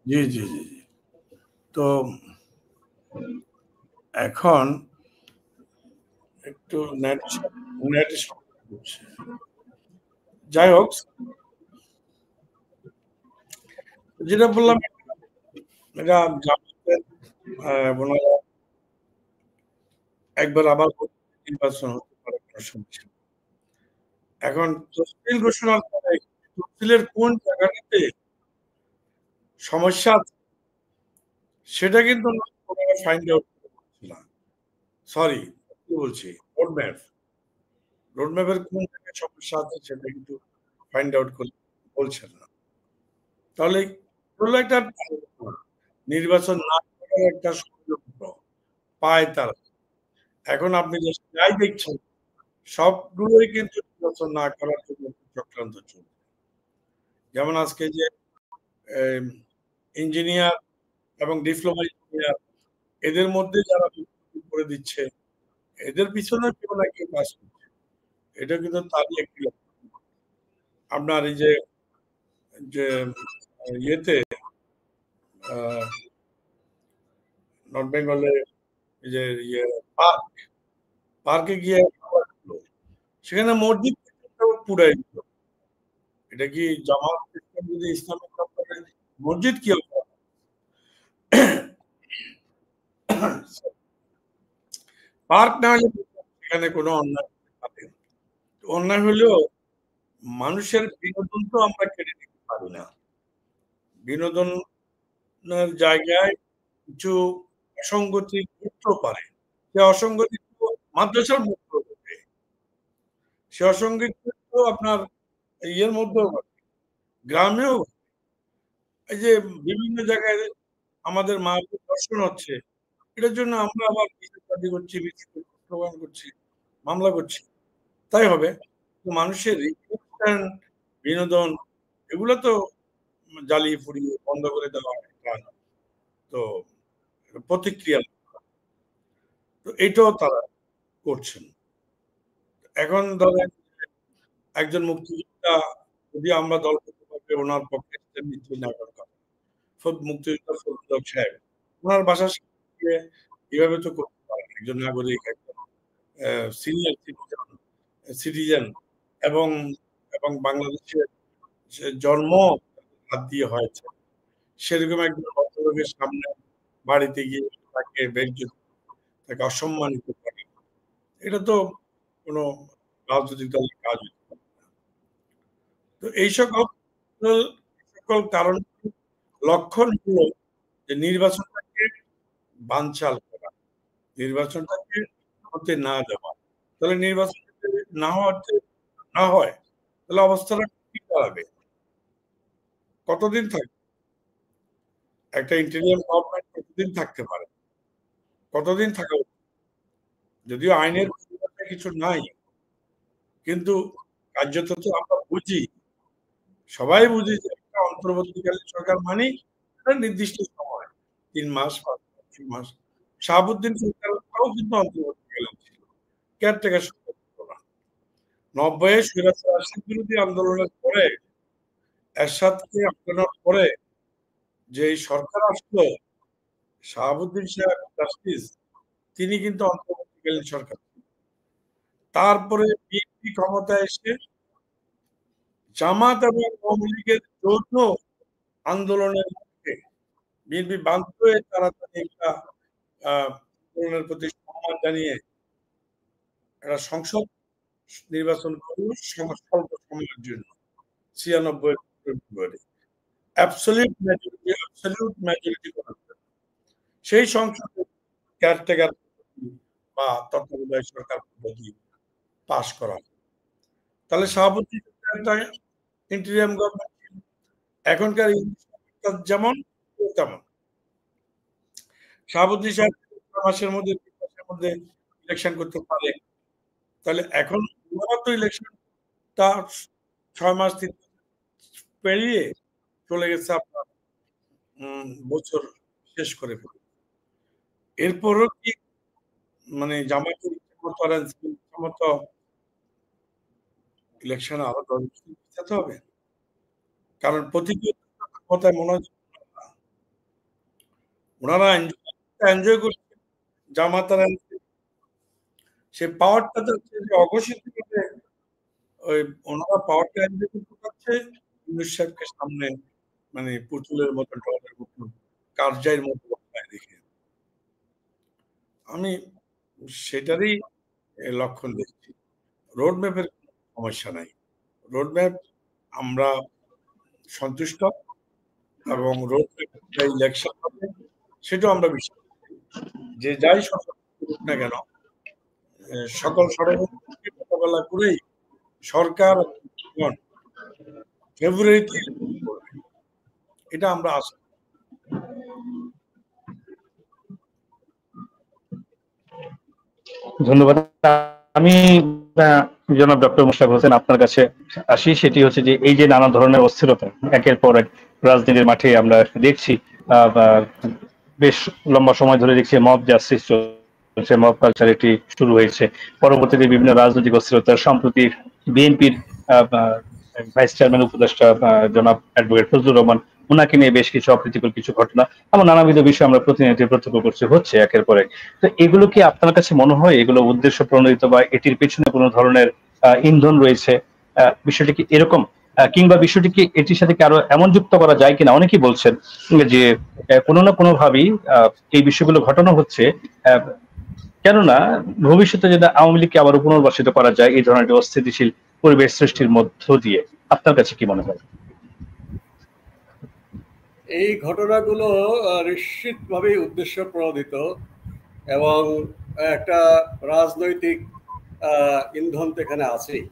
জি জি জি জি। তো এখন একটু নেট যাই হোক, যেটা বললাম, এটা একবার আবার নির্বাচন হতে পারে। এখন তফসিল ঘোষণার পরে তফসিলের কোন জায়গাটাতে সমস্যা আছে সেটা কিন্তু ফাইন্ড আউট করছি না। সরি, কি বলছি, রোডম্যাপের কোন জায়গায় সমস্যা আছে সেটা কিন্তু ফাইন্ড আউট করে বলছেন না। তাহলে হলো একটা নির্বাচন না করার একটা ষড়যন্ত্র পায় তারা। এখন আপনি যাই দেখছেন সবগুলোই কিন্তু নির্বাচন না করার জন্য চক্রান্ত চলছে। যেমন আজকে যে ইঞ্জিনিয়ার এবং ডিপ্লোমা ইঞ্জিনিয়ার এদের মধ্যে যারা করে দিচ্ছে, এদের পিছনে কেউ না কেউ কাজ করছে। এটা কিন্তু তারই একটি আপনার এই যে ইয়েতে নর্থ বেঙ্গলে যে ইয়ে পার্কে গিয়ে সেখানে মসজিদ পুরাই দিল। এটা কি জামাত যদি ইসলামিক মসজিদ কি পার্ক না হলে এখানে কোনো অন্যায় হলেও মানুষের বিনোদন তো আমরা কেড়ে নিতে পারি না। বিনোদনের জায়গায় কিছু অসঙ্গতি ঘটতেও পারে। সে অসঙ্গতি মাদ্রাসার মধ্যে ঘটে, সে অসঙ্গতি আপনার ইয়ের মধ্যেও ঘটে, গ্রামেও। এই যে বিভিন্ন জায়গায় আমাদের মাহফিল দর্শন হচ্ছে, এটার জন্য আমরা আবার বিচারবাদী করছি, প্রমাণ করছি, মামলা করছি। তাই হবে মানুষের বিনোদন এগুলো তো জ্বালিয়ে ফুরিয়ে বন্ধ করে দেওয়া তো প্রতিক্রিয়া, তো এটাও তারা করছেন। এখন ধরেন একজন মুক্তিযোদ্ধা যদি আমরা দল করতে পারবে ওনার পক্ষে না করার মুক্তিযোদ্ধা ফজলুল সাহেব ওনার বাসা এভাবে তো করতে পারেন একজন নাগরিক, একজন সিনিয়র সিটিজেন এবং এবং বাংলাদেশের জন্ম হাত দিয়ে হয়েছে সেরকম একজন ভদ্রলোকের সামনে বাড়িতে গিয়ে তাকে বেজ্জত, তাকে অসম্মানিত করে, এটা তো কোনো রাজনৈতিক দলের কাজ হতে পারে না। তো এই সকল কারণ লক্ষণ হলো যে নির্বাচনটাকে বানচাল করা, নির্বাচনটাকে হতে না দেওয়া। তাহলে নির্বাচন না হয় তাহলে অবস্থাটা কি দাঁড়াবে? কতদিন থাকবে একটা ইন্টেরিয়াম গভর্নমেন্ট? কতদিন থাকতে পারে? কতদিন থাকা উচিত? যদিও আইনের কিছু নাই, কিন্তু কার্যত তো আমরা বুঝি, সবাই বুঝি যে একটা অন্তর্বর্তীকালীন সরকার মানে একটা নির্দিষ্ট সময় 3 মাস 5 মাস। শাহাবুদ্দিন সরকারও কিন্তু অন্তর্বর্তীকালীন ছিল, কেয়ারটেকার সরকার ছিল না। 90-এ স্বৈরাচার বিরোধী আন্দোলনের পরে, এরশাদকে আটকানোর পরে যে সরকার আসলো, শাহাবুদ্দিন সাহেব জাস্টিস, তিনি কিন্তু অন্তর্বর্তীকালীন সরকার। তারপরে বিএনপি ক্ষমতায় এসে জামাত এবং আওয়ামী লীগের যৌথ আন্দোলনের মধ্যে বিএনপি বাধ্য হয়ে তাড়াতাড়ি একটা আন্দোলনের প্রতি সম্মান জানিয়ে একটা সংসদ নির্বাচন করল স্বল্প সময়ের জন্য 96 ফেব্রুয়ারি, অ্যাবসলিউট মেজরিটি করার জন্য। সেই সংসদে কেয়ারটেকার বা তত্ত্বাবধায়ক সরকার পদ্ধতি পাশ করা। তাহলে শাহাবুদ্দিন একটা ইন্টেরিয়াম গভর্নমেন্ট, এখনকার যেমন তেমন। শাহাবুদ্দিন সাহেব মাসের মধ্যে ইলেকশন করতে পারে, তাহলে এখন তো ইলেকশনটা 6 মাস পেরিয়ে চলে গেছে আপনার বছর শেষ করে ফেলে। এরপরও কি মানে জামাতের মতো ইলেকশন আরো 10 বছর পিছাতে হবে? কারণ ক্ষমতায় মনে হয় ওনারা এনজয় করছে, জামাতারা সে পাওয়ারটা যাচ্ছে যে অঘোষিত ওই ওনারা পাওয়ারটা এনজয় করতে পারছে ইউনূস সাহেবকে সামনে মানে পুতুলের মতো ডলের মতো কারজাইয়ের মতো দেখে। আমি সেটারই লক্ষণ দেখছি। রোড ম্যাপের সমস্যা নাই। রোড ম্যাপ আমরা সন্তুষ্ট এবং রোড ইলেকশন হবে সেটাও আমরা বিশ্বাস করি যে যাই সরকার করুক না কেন সকল ষড়যন্ত্রকে মোকাবেলা করেই সরকার ফেব্রুয়ারিতে করবে, এটা আমরা আশা। ধন্যবাদ। আমি জনাব ডক্টর মোশতাক হোসেন আপনার কাছে আসি, সেটি হচ্ছে যে এই যে নানা ধরনের অস্থিরতা একের পর এক রাজনীতির মাঠে আমরা দেখছি, বেশ লম্বা সময় ধরে দেখছি মব জাস্টিস চলছে, মব কালচার এটি শুরু হয়েছে, পরবর্তীতে বিভিন্ন রাজনৈতিক অস্থিরতা, সম্প্রতি বিএনপির ভাইস চেয়ারম্যান উপদেষ্টা জনাব অ্যাডভোকেট ফজলুর রহমান, ওনাকে নিয়ে বেশ কিছু অপ্রীতিকর কিছু ঘটনা এমন নানাবিধ বিষয় আমরা প্রতিনিয়ত প্রত্যক্ষ করছি, হচ্ছে একের পর এক। তো এগুলো কি আপনার কাছে মনে হয় এগুলো উদ্দেশ্য প্রণোদিত বা এটির পেছনে কোনো ধরনের ইন্ধন রয়েছে? বিষয়টি কি এরকম, কিংবা বিষয়টি কি এটির সাথে কি আরো এমন যুক্ত করা যায় কিনা? অনেকেই বলছেন যে কোনো না কোনো ভাবেই এই বিষয়গুলো ঘটানো হচ্ছে কেননা ভবিষ্যতে যদি আওয়ামী লীগকে আবার পুনর্বাসিত করা যায় এই ধরনের অস্থিতিশীল পরিবেশ সৃষ্টির মধ্য দিয়ে। আপনার কাছে কি মনে হয়? এই ঘটনাগুলো নিশ্চিতভাবেই উদ্দেশ্য প্রণোদিত এবং একটা রাজনৈতিক ইন্ধন তো এখানে আছেই।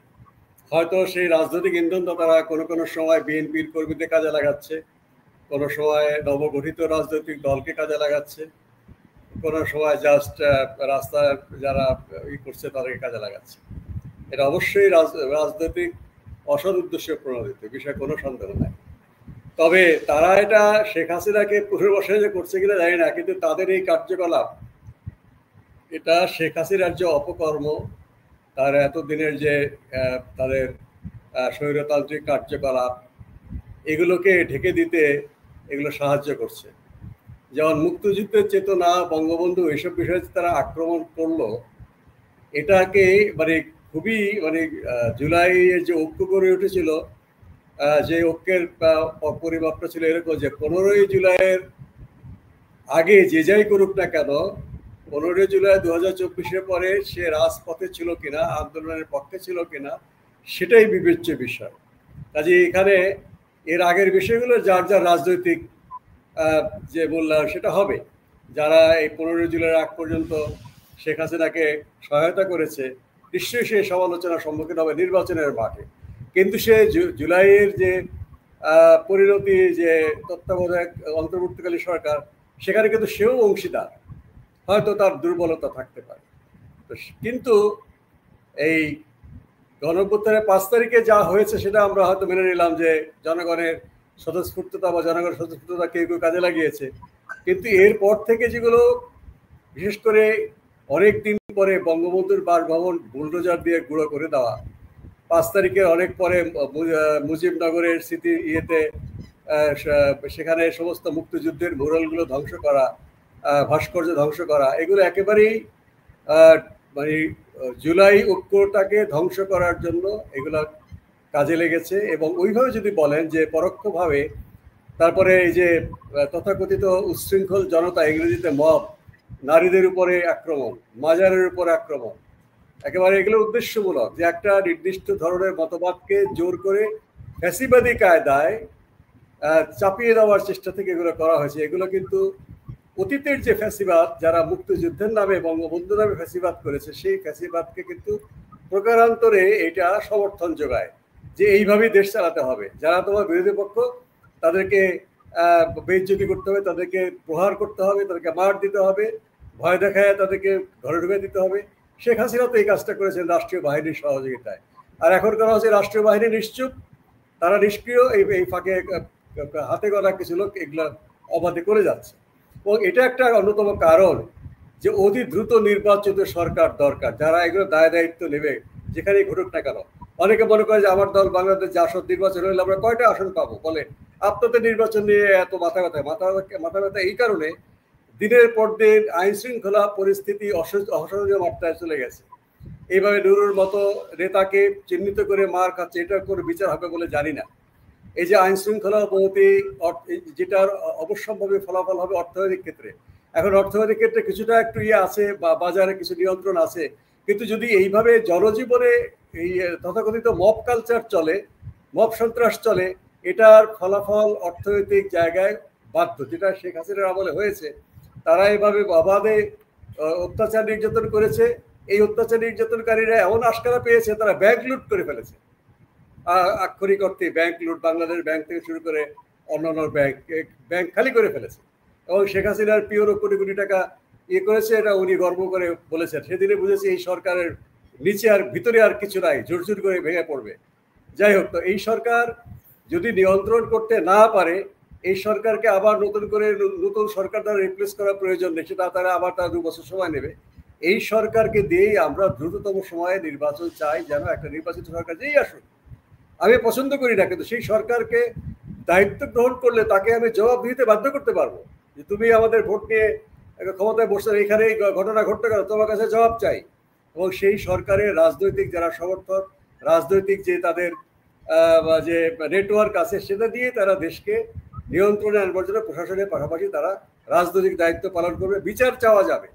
হয়তো সেই রাজনৈতিক ইন্ধনটা তারা কোনো কোনো সময় বিএনপির কর্মীদের কাজে লাগাচ্ছে, কোনো সময় নবগঠিত রাজনৈতিক দলকে কাজে লাগাচ্ছে, কোনো সময় জাস্ট রাস্তায় যারা করছে তাদেরকে কাজে লাগাচ্ছে। এটা অবশ্যই রাজনৈতিক অসৎ উদ্দেশ্য প্রণোদিত, বিষয়ে কোনো সন্দেহ নাই। তবে তারা এটা শেখ হাসিনাকে পুনর্বাসন করছে কিনা জানি না, কিন্তু তাদের এই কার্যকলাপ এটা শেখ হাসিনার যে অপকর্ম, তার এতদিনের যে তাদের স্বৈরতান্ত্রিক কার্যকলাপ, এগুলোকে ঢেকে দিতে এগুলো সাহায্য করছে। যেমন মুক্তিযুদ্ধের চেতনা, বঙ্গবন্ধু, এইসব বিষয়ে তারা আক্রমণ করলো, এটাকে মানে খুবই মানে জুলাইয়ের যে ঐক্য গড়ে উঠেছিল, যে ঐক্যের পরিমাপটা ছিল এরকম যে 15ই জুলাইয়ের আগে যে যাই করুক না কেন, 15ই জুলাই 2024-এর পরে সে রাজপথে ছিল কিনা, আন্দোলনের পক্ষে ছিল কিনা, সেটাই বিবেচ্য বিষয়। কাজে এখানে এর আগের বিষয়গুলো যার যার রাজনৈতিক যে মূল্যায়ন সেটা হবে। যারা এই 15ই জুলাইয়ের আগ পর্যন্ত শেখ হাসিনাকে সহায়তা করেছে, নিশ্চয়ই সে সমালোচনার সম্মুখীন হবে নির্বাচনের মাঠে। কিন্তু সে জুলাইয়ের যে পরিণতি, যে তত্ত্বাবধায়ক অন্তর্বর্তীকালীন সরকার, সেখানে কিন্তু সেও অংশীদার, হয়তো তার দুর্বলতা থাকতে পারে। কিন্তু এই গণঅভ্যুত্থানের 5 তারিখে যা হয়েছে সেটা আমরা হয়তো মেনে নিলাম যে জনগণের স্বতঃস্ফূর্ততা বা জনগণের স্বতঃস্ফূর্ততা কেউ কেউ কাজে লাগিয়েছে। কিন্তু এরপর থেকে যেগুলো, বিশেষ করে অনেক দিন পরে বঙ্গবন্ধুর বাসভবন বুলডোজার দিয়ে গুঁড়ো করে দেওয়া, 5 তারিখের অনেক পরে মুজিবনগরের স্মৃতি ইয়েতে সেখানে সমস্ত মুক্তিযুদ্ধের মুরালগুলো ধ্বংস করা, ভাস্কর্য ধ্বংস করা, এগুলো একেবারেই মানে জুলাই ঐক্যটাকে ধ্বংস করার জন্য এগুলো কাজে লেগেছে। এবং ওইভাবে যদি বলেন যে পরোক্ষভাবে, তারপরে এই যে তথাকথিত উচ্ছৃঙ্খল জনতা, ইংরেজিতে মব, নারীদের উপরে আক্রমণ, মাজারের উপরে আক্রমণ, একেবারে এগুলো উদ্দেশ্যমূলক, যে একটা নির্দিষ্ট ধরনের মতবাদকে জোর করে ফ্যাসিবাদী কায়দায় চাপিয়ে দেওয়ার চেষ্টা থেকে এগুলো করা হয়েছে। এগুলো কিন্তু অতীতের যে ফ্যাসিবাদ, যারা মুক্তিযুদ্ধের নামে বঙ্গবন্ধু নামে ফ্যাসিবাদ করেছে, সেই ফ্যাসিবাদকে কিন্তু প্রকারান্তরে এটা সমর্থন যোগায় যে এইভাবেই দেশ চালাতে হবে। যারা তোমার বিরোধী পক্ষ, তাদেরকে বেইজ্জতি করতে হবে, তাদেরকে প্রহার করতে হবে, তাদেরকে মার দিতে হবে, ভয় দেখায় তাদেরকে ঘরে ঢুকে দিতে হবে। শেখ হাসিনা তো এই কাজটা করেছেন রাষ্ট্রীয় বাহিনীর সহযোগিতায়। আর এখন করা হচ্ছে রাষ্ট্রীয় বাহিনী নিশ্চুপ, তারা নিষ্ক্রিয়, এই ফাঁকে হাতে গড়া কিছু লোক এগুলা অবাধে করে যাচ্ছে। এবং এটা একটা অন্যতম কারণ যে অতি দ্রুত নির্বাচিত সরকার দরকার, যারা এগুলো দায় দায়িত্ব নেবে যেখানেই ঘটুক না কেন। অনেকে মনে করে যে আমার দল বাংলাদেশ যে আসন নির্বাচন হলে আমরা কয়টা আসন পাবো, বলে আপনাদের নির্বাচন নিয়ে এত মাথা ব্যথা এই কারণে দিনের পর দিন আইন শৃঙ্খলা পরিস্থিতি অসহনীয় মাত্রায় চলে গেছে। এইভাবে নুরুর মতো নেতাকে চিহ্নিত করে মার খাচ্ছে, এটা কোনো বিচার হবে বলে জানি না। এই যে আইন শৃঙ্খলা অবনতি, যেটার অবশ্যম্ভাবী ফলাফল হবে অর্থনৈতিক ক্ষেত্রে। এখন অর্থনৈতিক ক্ষেত্রে কিছুটা একটু আছে, বা বাজারে কিছু নিয়ন্ত্রণ আছে, কিন্তু যদি এইভাবে জনজীবনে এই তথাকথিত মব কালচার চলে, মব সন্ত্রাস চলে, এটার ফলাফল অর্থনৈতিক জায়গায় বাধ্য, যেটা শেখ হাসিনার আমলে হয়েছে। তারা এভাবে অবাধে অত্যাচার নির্যাতন করেছে। এই অত্যাচার নির্যাতনকারীরা এমন আশকারা পেয়েছে, তারা ব্যাংক লুট করে ফেলেছে, আক্ষরিক অর্থে ব্যাংক লুট, বাংলাদেশ ব্যাংক থেকে শুরু করে অন্যান্য ব্যাংক খালি করে ফেলেছে। এবং শেখ হাসিনার পিওরও কোটি কোটি টাকা ইয়ে করেছে, এটা উনি গর্ব করে বলেছেন। সেদিনে বুঝেছি এই সরকারের নিচে আর ভিতরে আর কিছু নাই, জোর করে ভেঙে পড়বে। যাই হোক, তো এই সরকার যদি নিয়ন্ত্রণ করতে না পারে, এই সরকারকে আবার নতুন সরকার দ্বারা রিপ্লেস করা প্রয়োজন নেই, সেটা তারা আবার 2 বছর সময় নেবে। এই সরকারকে দিয়েই আমরা দ্রুততম সময়ে নির্বাচন চাই, যেন একটা নির্বাচিত সরকার যেই আসুক। আমি পছন্দ করি না, কিন্তু সেই সরকারকে দায়িত্ব গ্রহণ করলে তাকে আমি জবাব দিতে বাধ্য করতে পারবো যে তুমি আমাদের ভোট নিয়ে ক্ষমতায় বসে এখানে এই ঘটনা ঘটতে গেল, তোমার কাছে জবাব চাই। এবং সেই সরকারের রাজনৈতিক যারা সমর্থক, রাজনৈতিক যে তাদের যে নেটওয়ার্ক আছে, সেটা দিয়ে তারা দেশকে নিয়ন্ত্রণে আনবার জন্য প্রশাসনের পাশাপাশি তারা রাজনৈতিক দায়িত্ব পালন করবে। বিচার চাওয়া যাবে,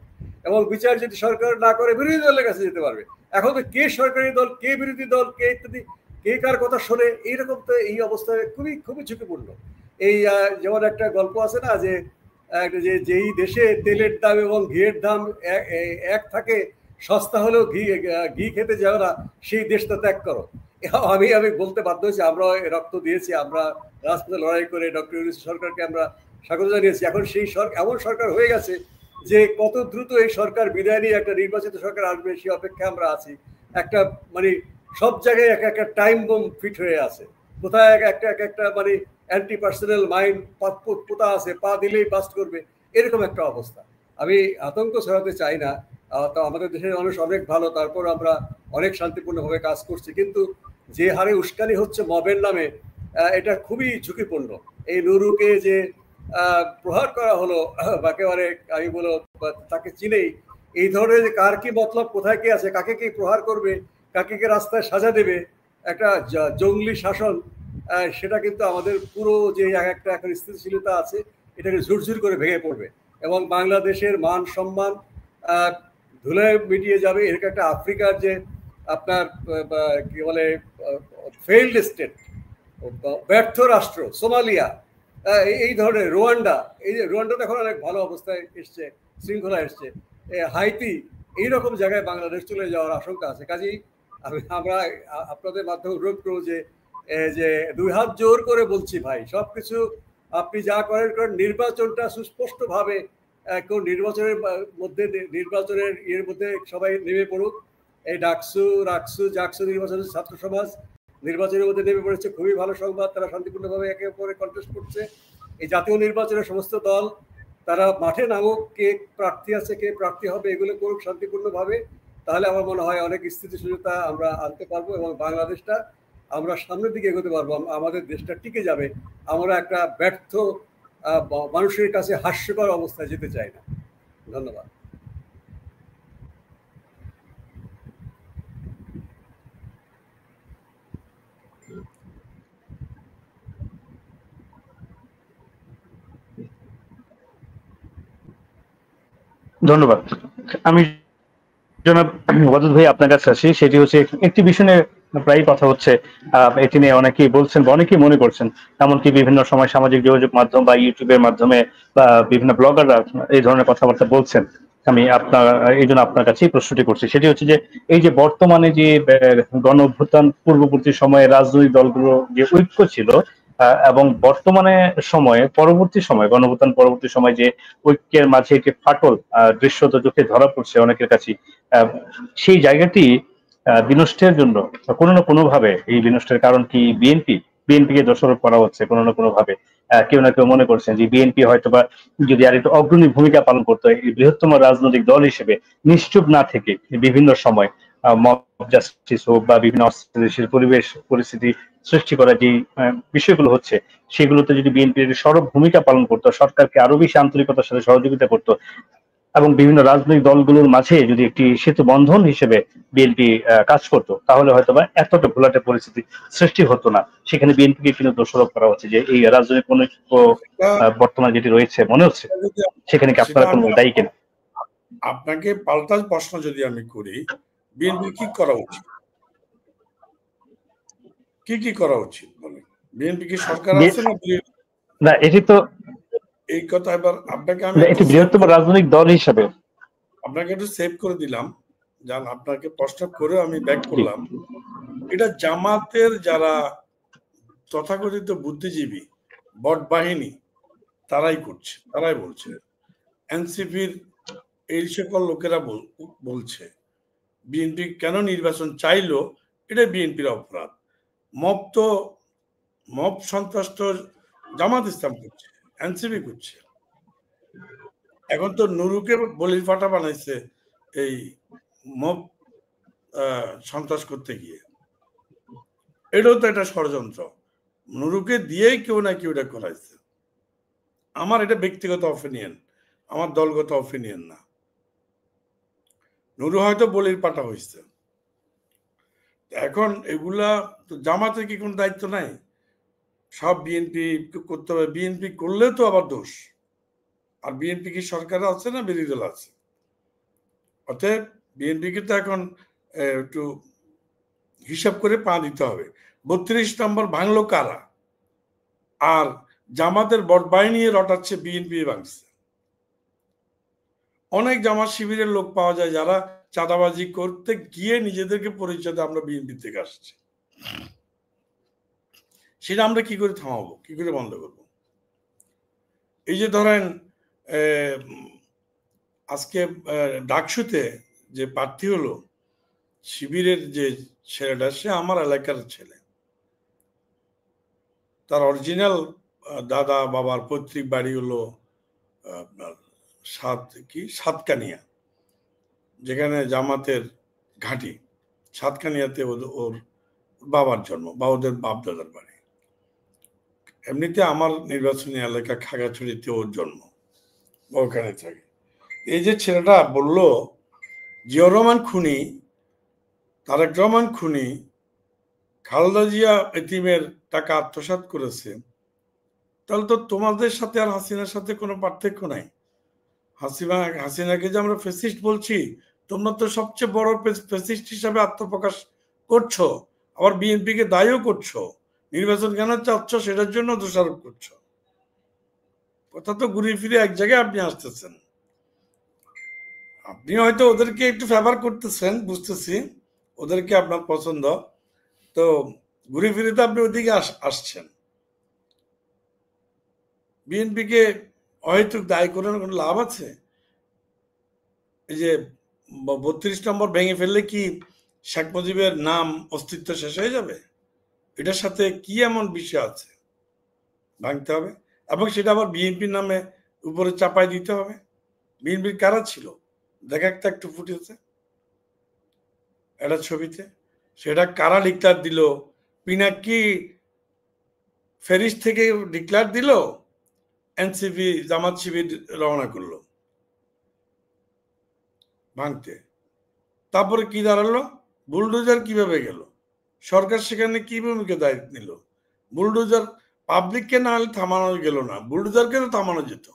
এবং বিচার যদি সরকার না করে বিরোধী দলের কাছে যেতে পারবে। এখন তো কে সরকারি দল, কে বিরোধী দল, কে ইত্যাদি, কে কার কথা শোনে, এইরকম তো এই অবস্থায় খুবই ঝুঁকিপূর্ণ। এই যেমন একটা গল্প আছে না, যে যেই দেশে তেলের দাম এবং ঘিয়ের দাম এক থাকে, সস্তা হলেও ঘি খেতে যাও না, সেই দেশটা ত্যাগ করো। আমি বলতে বাধ্য হয়েছি, আমরা রক্ত দিয়েছি, আমরা রাজপথে লড়াই করে ডক্টর ইউনূস সরকারকে আমরা স্বাগত জানিয়েছি। এখন সেই এমন সরকার হয়ে গেছে যে কত দ্রুত এই সরকার বিদায় নিয়ে একটা নির্বাচিত সরকার আসবে সেই অপেক্ষা আমরা আছি। একটা মানে সব জায়গায় একটা টাইম বোম ফিট হয়ে আছে, কোথায় একটা মানে অ্যান্টি পার্সোনাল মাইন্ড পোতা আছে, পা দিলেই বাস্ট করবে, এরকম একটা অবস্থা। আমি আতঙ্ক ছড়াতে চাই না। তো আমাদের দেশের মানুষ অনেক ভালো, তারপর আমরা অনেক শান্তিপূর্ণভাবে কাজ করছি, কিন্তু যে হারে উস্কানি হচ্ছে মবের নামে, এটা খুবই ঝুঁকিপূর্ণ। এই নুরুকে যে প্রহার করা হলো, একেবারে আমি বলো তাকে চিনেই, এই ধরনের কার কি মতলব, কোথায় কে আছে, কাকে কি প্রহার করবে, কাকে কে রাস্তায় সাজা দেবে, একটা জঙ্গলি শাসন, সেটা কিন্তু আমাদের পুরো যে একটা এখন স্থিতিশীলতা আছে, এটাকে ঝুরঝুর করে ভেঙে পড়বে, এবং বাংলাদেশের মান সম্মান ধুলায় মিটিয়ে যাবে। এরকম একটা আফ্রিকার যে আপনার কি বলে ফেইল্ড স্টেট, ব্যর্থ রাষ্ট্র, সোমালিয়া, এই ধরনের রোয়ান্ডা, এই যে রোয়ান্ডা এখন অনেক ভালো অবস্থায় এসছে, শৃঙ্খলা এসছে, হাইতি, এইরকম জায়গায় বাংলাদেশ চলে যাওয়ার আশঙ্কা আছে। কাজেই আমরা আপনাদের মাধ্যমে অনুরোধ করবো যে 2 হাত জোর করে বলছি, ভাই সবকিছু আপনি যা করেন, নির্বাচনটা সুস্পষ্টভাবে কোন নির্বাচনের মধ্যে সবাই নেমে পড়ুক। এই জাকসু নির্বাচনের ছাত্র সমাজ নির্বাচনের মধ্যে নেমে পড়েছে, খুবই ভালো সংবাদ। তারা শান্তিপূর্ণভাবে একে অপরে কন্টেস্ট করছে। এই জাতীয় নির্বাচনের সমস্ত দল তারা মাঠে নামুক, কে প্রার্থী আছে, কে প্রার্থী হবে, এগুলো করুক শান্তিপূর্ণভাবে। তাহলে আমার মনে হয় অনেক স্থিতিশীলতা আমরা আনতে পারবো, এবং বাংলাদেশটা আমরা সামনের দিকে এগোতে পারবো, আমাদের দেশটা টিকে যাবে। আমরা একটা ব্যর্থ মানুষের কাছে হাস্যকর অবস্থায় যেতে চাই না। ধন্যবাদ। ধন্যবাদ। আমি জনাব ওয়াদুদ ভাই আপনার কাছে আসি। সেটি হচ্ছে একটি বিষয় নিয়ে প্রায় কথা হচ্ছে, এটি নিয়ে অনেকেই বলছেন বা অনেকেই মনে করছেন, এমনকি বিভিন্ন সময় সামাজিক যোগাযোগ মাধ্যম বা ইউটিউবের মাধ্যমে বা বিভিন্ন ব্লগাররা এই ধরনের কথাবার্তা বলছেন। আমি এই জন্য আপনার কাছেই প্রশ্নটি করছি। সেটি হচ্ছে যে এই যে বর্তমানে যে গণ অভ্যুত্থান পূর্ববর্তী সময়ে রাজনৈতিক দলগুলো যে ঐক্য ছিল, এবং বর্তমানে পরবর্তী সময় গণ অভ্যুত্থান পরবর্তী সময় যে ঐক্যের মাঝে একটি ফাটল দৃশ্যত চোখে ধরা পড়ছে অনেকের কাছে, সেই জায়গাটি বিনষ্টের জন্য কোনো না কোনো ভাবে, এই বিনষ্টের কারণ কি বিএনপি কে দোষারোপ করা হচ্ছে কোনো না কোনো ভাবে। কেউ না কেউ মনে করছেন যে বিএনপি হয়তোবা যদি আর একটু অগ্রণী ভূমিকা পালন করতো, এই বৃহত্তম রাজনৈতিক দল হিসেবে নিশ্চুপ না থেকে বিভিন্ন সময় মব জাস্টিস হোক বা বিভিন্ন অস্থিতিশীল পরিস্থিতি সৃষ্টি করা যে বিষয়গুলো হচ্ছে, সেগুলোতে যদি বিএনপির সরব ভূমিকা পালন করতো, সরকারকে আরো বেশি আন্তরিকতার সাথে সহযোগিতা করতো, এবং বিভিন্ন রাজনৈতিক দলগুলোর মাঝে যদি একটি সেতু বন্ধন হিসেবে বিএনপি কাজ করতো, তাহলে হয়তোবা এতটা ঘোলাটে পরিস্থিতি সৃষ্টি হতো না। সেখানে বিএনপিকে কিন্তু দোষারোপ করা হচ্ছে যে এই রাজনৈতিক বর্তমানে যেটি রয়েছে মনে হচ্ছে, সেখানে কি আপনারা কোনো দায়ী কিনা? আপনাকে পাল্টা প্রশ্ন যদি আমি করি, বিএনপি কি করা উচিত, কি করা উচিত বলেন? বিএনপি কি সরকার আছে না? না, এটি তো এই কথা এবার আপনাকে আমি এটি বৃহত্তম রাজনৈতিক দল হিসাবে আপনাকে একটু সেভ করে দিলাম, যান আপনাকে প্রশ্ন করে আমি ব্যাক করলাম। এটা জামাতের যারা তথাকথিত বুদ্ধিজীবী বট বাহিনী তারাই করছে, তারাই বলছে। এনসিপির এই সকল লোকেরা বলছে বিএনপি কেন নির্বাচন চাইলো, এটা বিএনপির অপরাধ। মব সন্ত্রাস তো জামাত ইসলাম করছে, এনসিপি করছে। এখন তো নুরুকে বলির পাঠা বানাইছে এই মব সন্ত্রাস করতে গিয়ে। এটাও তো একটা ষড়যন্ত্র, নুরুকে দিয়েই কেউ না কেউ এটা করাইছে। আমার এটা ব্যক্তিগত অপিনিয়ন, আমার দলগত অপিনিয়ন না। নুরু হয়তো বলির পাঠা হয়েছে। এখন এগুলা তো জামাতের কি কোনো দায়িত্ব নাই? সব বিএনপি করতে হবে, বিএনপি করলেও তো আবার দোষ। আর বিএনপি কি সরকারে আছে না বিরোধী দল আছে? অতএব বিএনপিকে তো এখন একটু হিসাব করে পা দিতে হবে। 32 নম্বর ভাঙলো কারা? আর জামাতের বট বাহিনী রটাচ্ছে বিএনপি ভাঙছে। অনেক জামাত শিবিরের লোক পাওয়া যায় যারা চাঁদাবাজি করতে গিয়ে নিজেদেরকে পরিচয় দেয় আমরা বিএনপি থেকে আসছি। সেটা আমরা কি করে থামাবো, কি করে বন্ধ করব? এই যে ধরেন আজকে ডাকসুতে যে প্রার্থী হলো শিবিরের যে ছেলেটা, সে আমার এলাকার ছেলে। তার অরিজিনাল দাদা বাবার পৈতৃক বাড়ি হলো আপনার সাতকানিয়া, যেখানে জামাতের ঘাঁটি। সাতকানিয়াতে ওর বাবার জন্ম বা ওদের বাপ দাদার বাড়ি। এমনিতে আমার নির্বাচনী এলাকা খাগড়াছড়িতে ওর জন্ম, ওখানে থাকে। এই যে ছেলেটা বলল জিয়াউর রহমান খুনি, তারেক রহমান খুনি, খালেদা জিয়া এতিমের টাকা আত্মসাৎ করেছে, তাহলে তো তোমাদের সাথে আর হাসিনার সাথে কোনো পার্থক্য নাই। হাসিনাকে যে আমরা ফেসিস্ট বলছি, তোমরা তো সবচেয়ে বড় ফেসিস্ট হিসাবে আত্মপ্রকাশ করছো, আবার বিএনপিকে দায়ীও করছো। নির্বাচন কেন চাচ্ছ সেটার জন্য দোষারোপ করছো। কথা তো ঘুরিয়ে ফিরে এক জায়গায় আপনি আসতেছেন। আপনি হয়তো ওদেরকে একটু ফেভার করতেছেন, বুঝতেছি, ওদেরকে আপনার পছন্দ, তো ঘুরে ফিরে তো আপনি ওদিকে আসছেন। বিএনপিকে অহেতুক দায়ী করে কোনো লাভ আছে? এই যে 32 নম্বর ভেঙে ফেললে কি শেখ মুজিবের নাম অস্তিত্ব শেষ হয়ে যাবে? এটার সাথে কি এমন বিষয় আছে ভাঙতে হবে? এবং সেটা আবার বিএনপির নামে উপরে চাপাই দিতে হবে। বিএনপির কারা ছিল দেখা একটা একটু ফুটেছে একটা ছবিতে, সেটা কারা ডিক্লার দিল? পিনাকি ফেরিস থেকে ডিক্লার দিল, এনসিপি জামাত শিবির রওনা করলো ভাঙতে। তারপরে কি দাঁড়ালো? বুলডোজার কিভাবে গেল? সরকার সেখানে কি ভূমিকা দায়িত্ব নিল? বুলডোজার পাবলিককে না হলে থামানো গেল না, বুলডোজারকে তো থামানো যেত।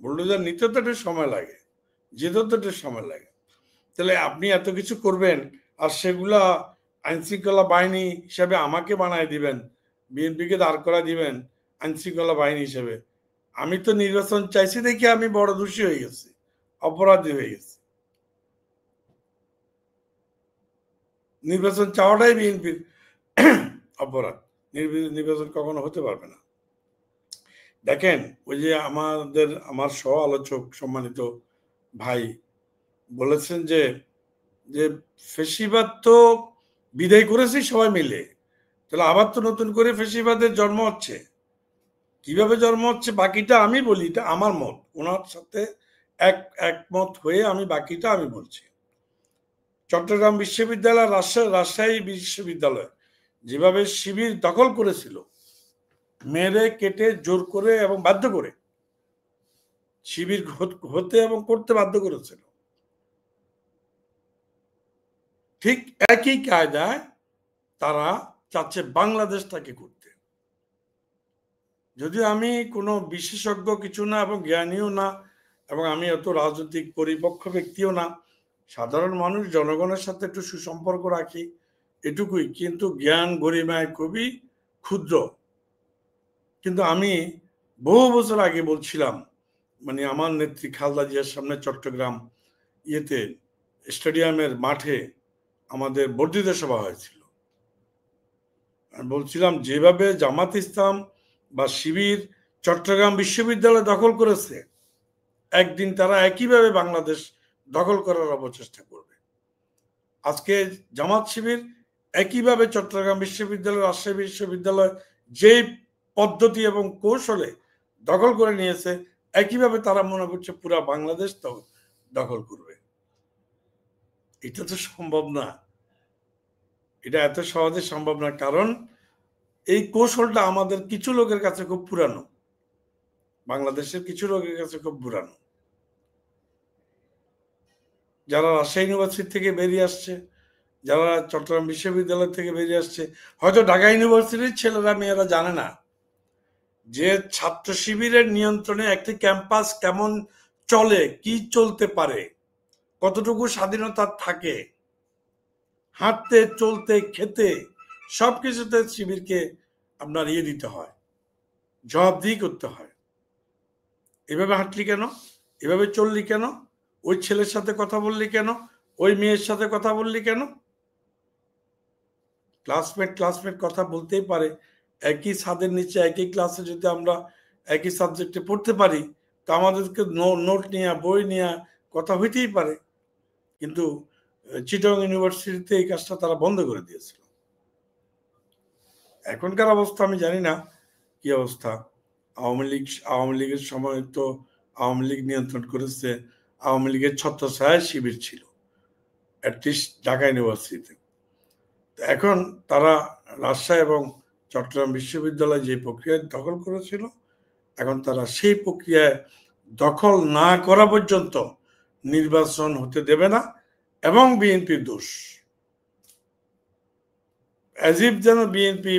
বুলডোজার নিতে তো একটু সময় লাগে, যেতেও তো একটু সময় লাগে। তাহলে আপনি এত কিছু করবেন আর সেগুলা আইন শৃঙ্খলা বাহিনী হিসাবে আমাকে বানায় দিবেন, বিএনপিকে দাঁড় করা দিবেন আইন শৃঙ্খলা বাহিনী হিসেবে। আমি তো নির্বাচন চাইছি দেখে আমি বড় দোষী হয়ে গেছি, অপরাধী হয়ে গেছি। নির্বাচন চাওয়াটাই বিএনপির অপরাধ, নির্বাচন কখনো হতে পারবে না। দেখেন ওই যে আমার সহ আলোচক সম্মানিত ভাই বলেছেন যে ফেসিবাদ তো বিদায় করেছি সবাই মিলে, তাহলে আবার তো নতুন করে ফেসিবাদের জন্ম হচ্ছে। কিভাবে জন্ম হচ্ছে বাকিটা আমি বলি, এটা আমার মত, ওনার সাথে একমত হয়ে আমি বাকিটা আমি বলছি। চট্টগ্রাম বিশ্ববিদ্যালয়, রাজশাহী বিশ্ববিদ্যালয় যেভাবে শিবির দখল করেছিল, মেরে কেটে জোর করে এবং বাধ্য করে শিবির হতে এবং করতে বাধ্য করেছিল, ঠিক একই কায়দায় তারা চাচ্ছে বাংলাদেশটাকে করতে। যদিও আমি কোনো বিশেষজ্ঞ কিছু না এবং জ্ঞানীও না, এবং আমি অত রাজনৈতিক পরিপক্ক ব্যক্তিও না, সাধারণ মানুষ জনগণের সাথে একটু সুসম্পর্ক রাখি, এটুকুই, কিন্তু জ্ঞান গরিমায় খুবই ক্ষুদ্র। কিন্তু আমি বহু বছর আগে বলছিলাম, মানে আমার নেত্রী খালেদা জিয়ার সামনে চট্টগ্রাম ইয়েতে স্টেডিয়ামের মাঠে আমাদের বর্ধিত সভা হয়েছিল। আমি বলছিলাম যেভাবে জামাত ইসলাম বা শিবির চট্টগ্রাম বিশ্ববিদ্যালয় দখল করেছে, একদিন তারা একইভাবে বাংলাদেশ দখল করার অপচেষ্টা করবে। আজকে জামাত শিবির একইভাবে চট্টগ্রাম বিশ্ববিদ্যালয়, রাজশাহী বিশ্ববিদ্যালয় যে পদ্ধতি এবং কৌশলে দখল করে নিয়েছে, একইভাবে তারা মনে করছে পুরা বাংলাদেশ দখল করবে। এটা তো সম্ভব না, এটা এত সহজে সম্ভব না। কারণ এই কৌশলটা আমাদের কিছু লোকের কাছে খুব পুরানো, বাংলাদেশের কিছু লোকের কাছে খুব পুরানো, যারা রাজশাহী ইউনিভার্সিটি থেকে বেরিয়ে আসছে, যারা চট্টগ্রাম বিশ্ববিদ্যালয় থেকে বেরিয়ে আসছে। হয়তো ঢাকা ইউনিভার্সিটির ছেলেরা মেয়েরা জানে না যে ছাত্র শিবিরের নিয়ন্ত্রণে একটি ক্যাম্পাস কেমন চলে, কি চলতে পারে, কতটুকু স্বাধীনতা থাকে, হাঁটতে চলতে খেতে সবকিছুতে শিবিরকে আপনার দিতে হয়, জবাবদিহি করতে হয়। এভাবে হাঁটলি কেন, এভাবে চললি কেন, ওই ছেলের সাথে কথা বললি কেন, ওই মেয়ের সাথে কথা বললি কেন? ক্লাসমেট কথা বলতেই পারে, একই ছাদের নিচে একই ক্লাসে যদি আমরা একই সাবজেক্টে পড়তে পারি, তো আমাদেরকে নোট নিয়ে বই নিয়ে কথা হইতেই পারে। কিন্তু চিটাগং ইউনিভার্সিটিতে এই কাজটা তারা বন্ধ করে দিয়েছিল। এখনকার অবস্থা আমি জানি না কি অবস্থা। আওয়ামী লীগের সময় তো আওয়ামী লীগ নিয়ন্ত্রণ করেছে, আওয়ামী লীগের ছত্রছায়ায় শিবির ছিল অ্যাটলিস্ট ঢাকা ইউনিভার্সিটিতে। এখন তারা রাজশাহী এবং চট্টগ্রাম বিশ্ববিদ্যালয় যে প্রক্রিয়ায় দখল করেছিল, এখন তারা সেই প্রক্রিয়ায় দখল না করা পর্যন্ত নির্বাচন হতে দেবে না, এবং বিএনপির দোষ। অ্যাজিব যেন বিএনপি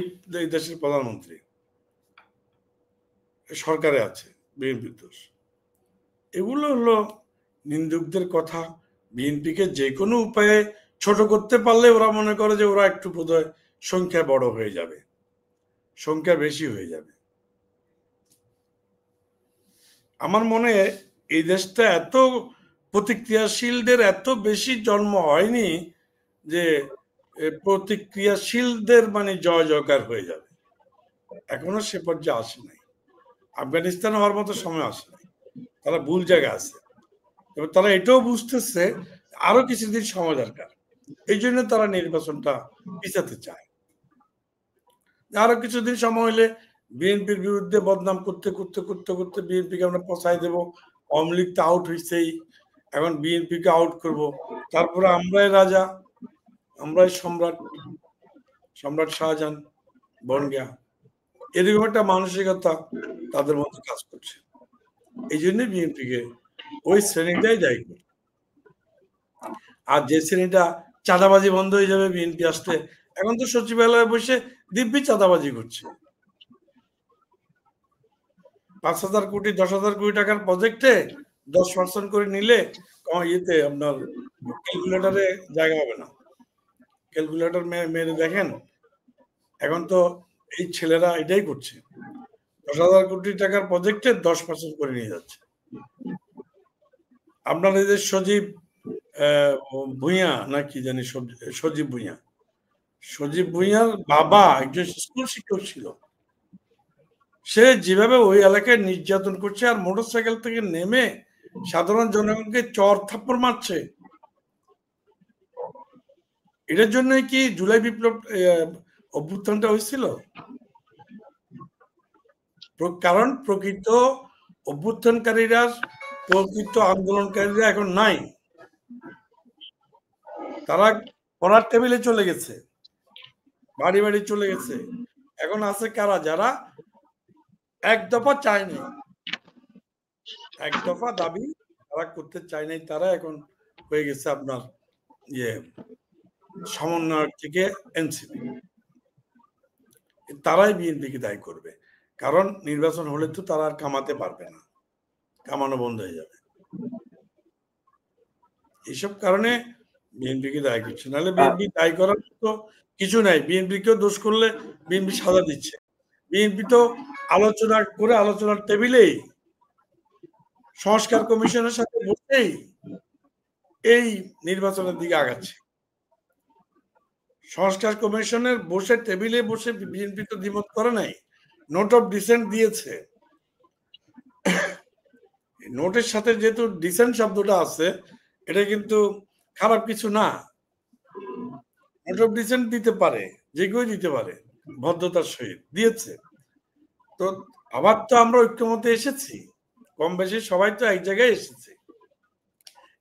দেশের প্রধানমন্ত্রী, সরকারে আছে, বিএনপির দোষ। এগুলো হলো নিন্দুকদের কথা। বিএনপিকে যে কোনো উপায়ে ছোট করতে পারলে ওরা মনে করে যে ওরা একটু বোধহয় সংখ্যা বড় হয়ে যাবে, সংখ্যা বেশি হয়ে যাবে। আমার মনে হয় এই দেশটা এত প্রতিক্রিয়াশীলদের এত বেশি জন্ম হয়নি যে প্রতিক্রিয়াশীলদের মানে জয় জয়কার হয়ে যাবে, এখনো সে পর্যায়ে আসে নাই। আফগানিস্তান হওয়ার মতো সময় আসে নাই, তারা ভুল জায়গায় আছে। তবে তারা এটাও বুঝতেছে আরো কিছুদিন সময় দরকার, এই জন্য তারা নির্বাচনটা পিছাতে চায়। আরো কিছুদিন সময় হলে বিএনপির বিরুদ্ধে বদনাম করতে করতে করতে করতে বিএনপিকে আমরা পচাই দেব। আওয়ামী লীগ তো আউট হয়েছেই, এখন বিএনপিকে আউট করব, তারপরে আমরাই রাজা, আমরাই সম্রাট, সম্রাট শাহজাহান বনগা, এরকম একটা মানসিকতা তাদের মধ্যে কাজ করছে। এই জন্য বিএনপিকে ওই শ্রেণীটাই দায়ী করে। আর যে শ্রেণীটা চাঁদাবাজি বন্ধ হয়ে যাবে বিএনপি আসলে, এখন তো সচিবালয়ে বসে দিব্যি চাঁদাবাজি করছে। 5,000 কোটি 10,000 কোটি টাকার প্রজেক্টে 10% করে নিলে ইয়েতে আপনার ক্যালকুলেটরে জায়গা হবে না। ক্যালকুলেটর মেরে দেখেন, এখন তো এই ছেলেরা এটাই করছে, 10,000 কোটি টাকার প্রজেক্টে 10% করে নিয়ে যাচ্ছে। আপনার এই যে সজীব ভুঁইয়া নাকি জানি, সজীব ভুঁইয়ার বাবা একজন স্কুল শিক্ষক ছিল। সে যেভাবে ওই এলাকায় নির্যাতন করছে আর মোটরসাইকেল থেকে নেমে সাধারণ জনগণকে চর থাপ্পড় মারছে, এটার জন্য কি জুলাই বিপ্লব অভ্যুত্থানটা হয়েছিল? কারণ প্রকৃত অভ্যুত্থানকারীরা, প্রকৃত আন্দোলনকারীরা এখন নাই, তারা পড়ার টেবিলে চলে গেছে, বাড়ি বাড়ি চলে গেছে। এখন আছে কারা? যারা এক দফা চায় নাই, এক দফা দাবি তারা করতে চায় নাই, তারা এখন হয়ে গেছে আপনার সমন্বয়ক থেকে এনসিপি। তারাই বিএনপিকে দায়ী করবে, কারণ নির্বাচন হলে তো তারা আর কামাতে পারবে না, কামানো বন্ধ হয়ে যাবে। এইসব কারণে বিএনপিকে দায়ী করছে, নাহলে বিএনপি দায়ী করার তো কিছু নাই। বিএনপিকেও দোষ করলে বিএনপি সাজা দিচ্ছে। বিএনপি তো আলোচনা করে আলোচনার টেবিলেই সংস্কার কমিশনের সাথে বসেই এই নির্বাচনের দিকে আগাচ্ছে। সংস্কার কমিশনের বসে টেবিলে বসে বিএনপি তো দ্বিমত করে নাই, নোট অফ ডিসেন্ট দিয়েছে। নোটের সাথে যেহেতু ডিসেন্ট শব্দটা আছে, এটা কিন্তু খারাপ কিছু না। নোট অফ ডিসেন্ট দিতে পারে, যে কেউ দিতে পারে, ভদ্রতার সহিত দিয়েছে। তো আবার তো আমরা ঐক্যমতে এসেছি, কম বেশি সবাই তো এক জায়গায় এসেছে।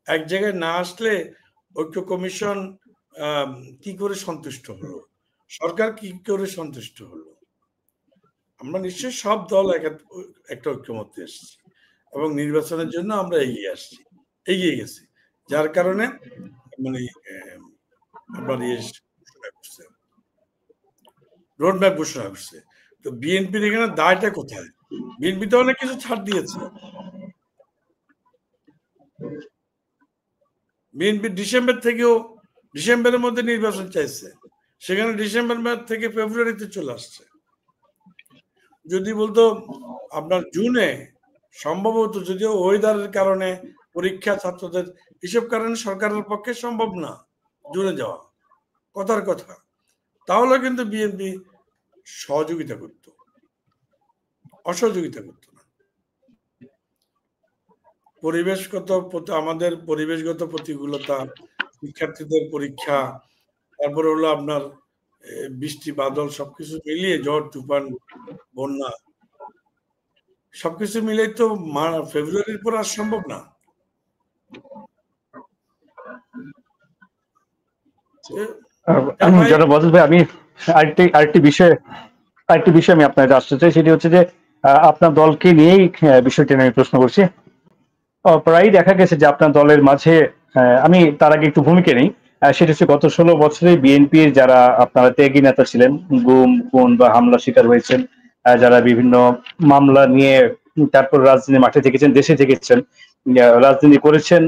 এক জায়গায় না আসলে ঐক্য কমিশন কি করে সন্তুষ্ট হলো, সরকার কি করে সন্তুষ্ট হলো? আমরা নিশ্চয়ই সব দল একটা ঐক্যমতে এসেছি এবং নির্বাচনের জন্য আমরা এগিয়ে গেছি, যার কারণে মানে আপনার রোডম্যাপ ঘোষণা করছে। তো বিএনপির এখানে দায়টা কোথায়? বিএনপি তো অনেক কিছু ছাড় দিয়েছে। বিএনপি ডিসেম্বরের মধ্যে নির্বাচন চাইছে, সেখানে ডিসেম্বর থেকে ফেব্রুয়ারিতে চলে আসছে। যদি বলতো আপনার জুনে, সম্ভবত, যদিও ওয়েদারের কারণে, পরীক্ষা, ছাত্রদের এসব কারণে সরকারের পক্ষে সম্ভব না জুনে যাওয়া, কথার কথা, তাহলে কিন্তু বিএনপি সহযোগিতা করত, অসহযোগিতা করত না। আমাদের পরিবেশগত প্রতিকূলতা, শিক্ষার্থীদের পরীক্ষা, তারপরে হলো আপনার বৃষ্টি বাদল, সবকিছু মিলিয়ে ঝড় তুফান বন্যা, সবকিছু মিলে তো ফেব্রুয়ারির পর আর সম্ভব না। আমি আরেকটি বিষয় আমি আপনার আসতে চাই, সেটি হচ্ছে যে আপনার দলকে নিয়েই বিষয়টি আমি প্রশ্ন করছি। প্রায় দেখা গেছে যে আপনার দলের মাঝে, আমি তার আগে একটু ভূমিকা নেই, সেটা হচ্ছে গত 16 বছরে বিএনপির যারা আপনারা ত্যাগী নেতা ছিলেন, গুম খুন বা হামলা শিকার হয়েছেন, যারা বিভিন্ন মামলা নিয়ে তারপর রাজনীতি মাঠে থেকেছেন, দেশে থেকেছেন, রাজনীতি করেছেন,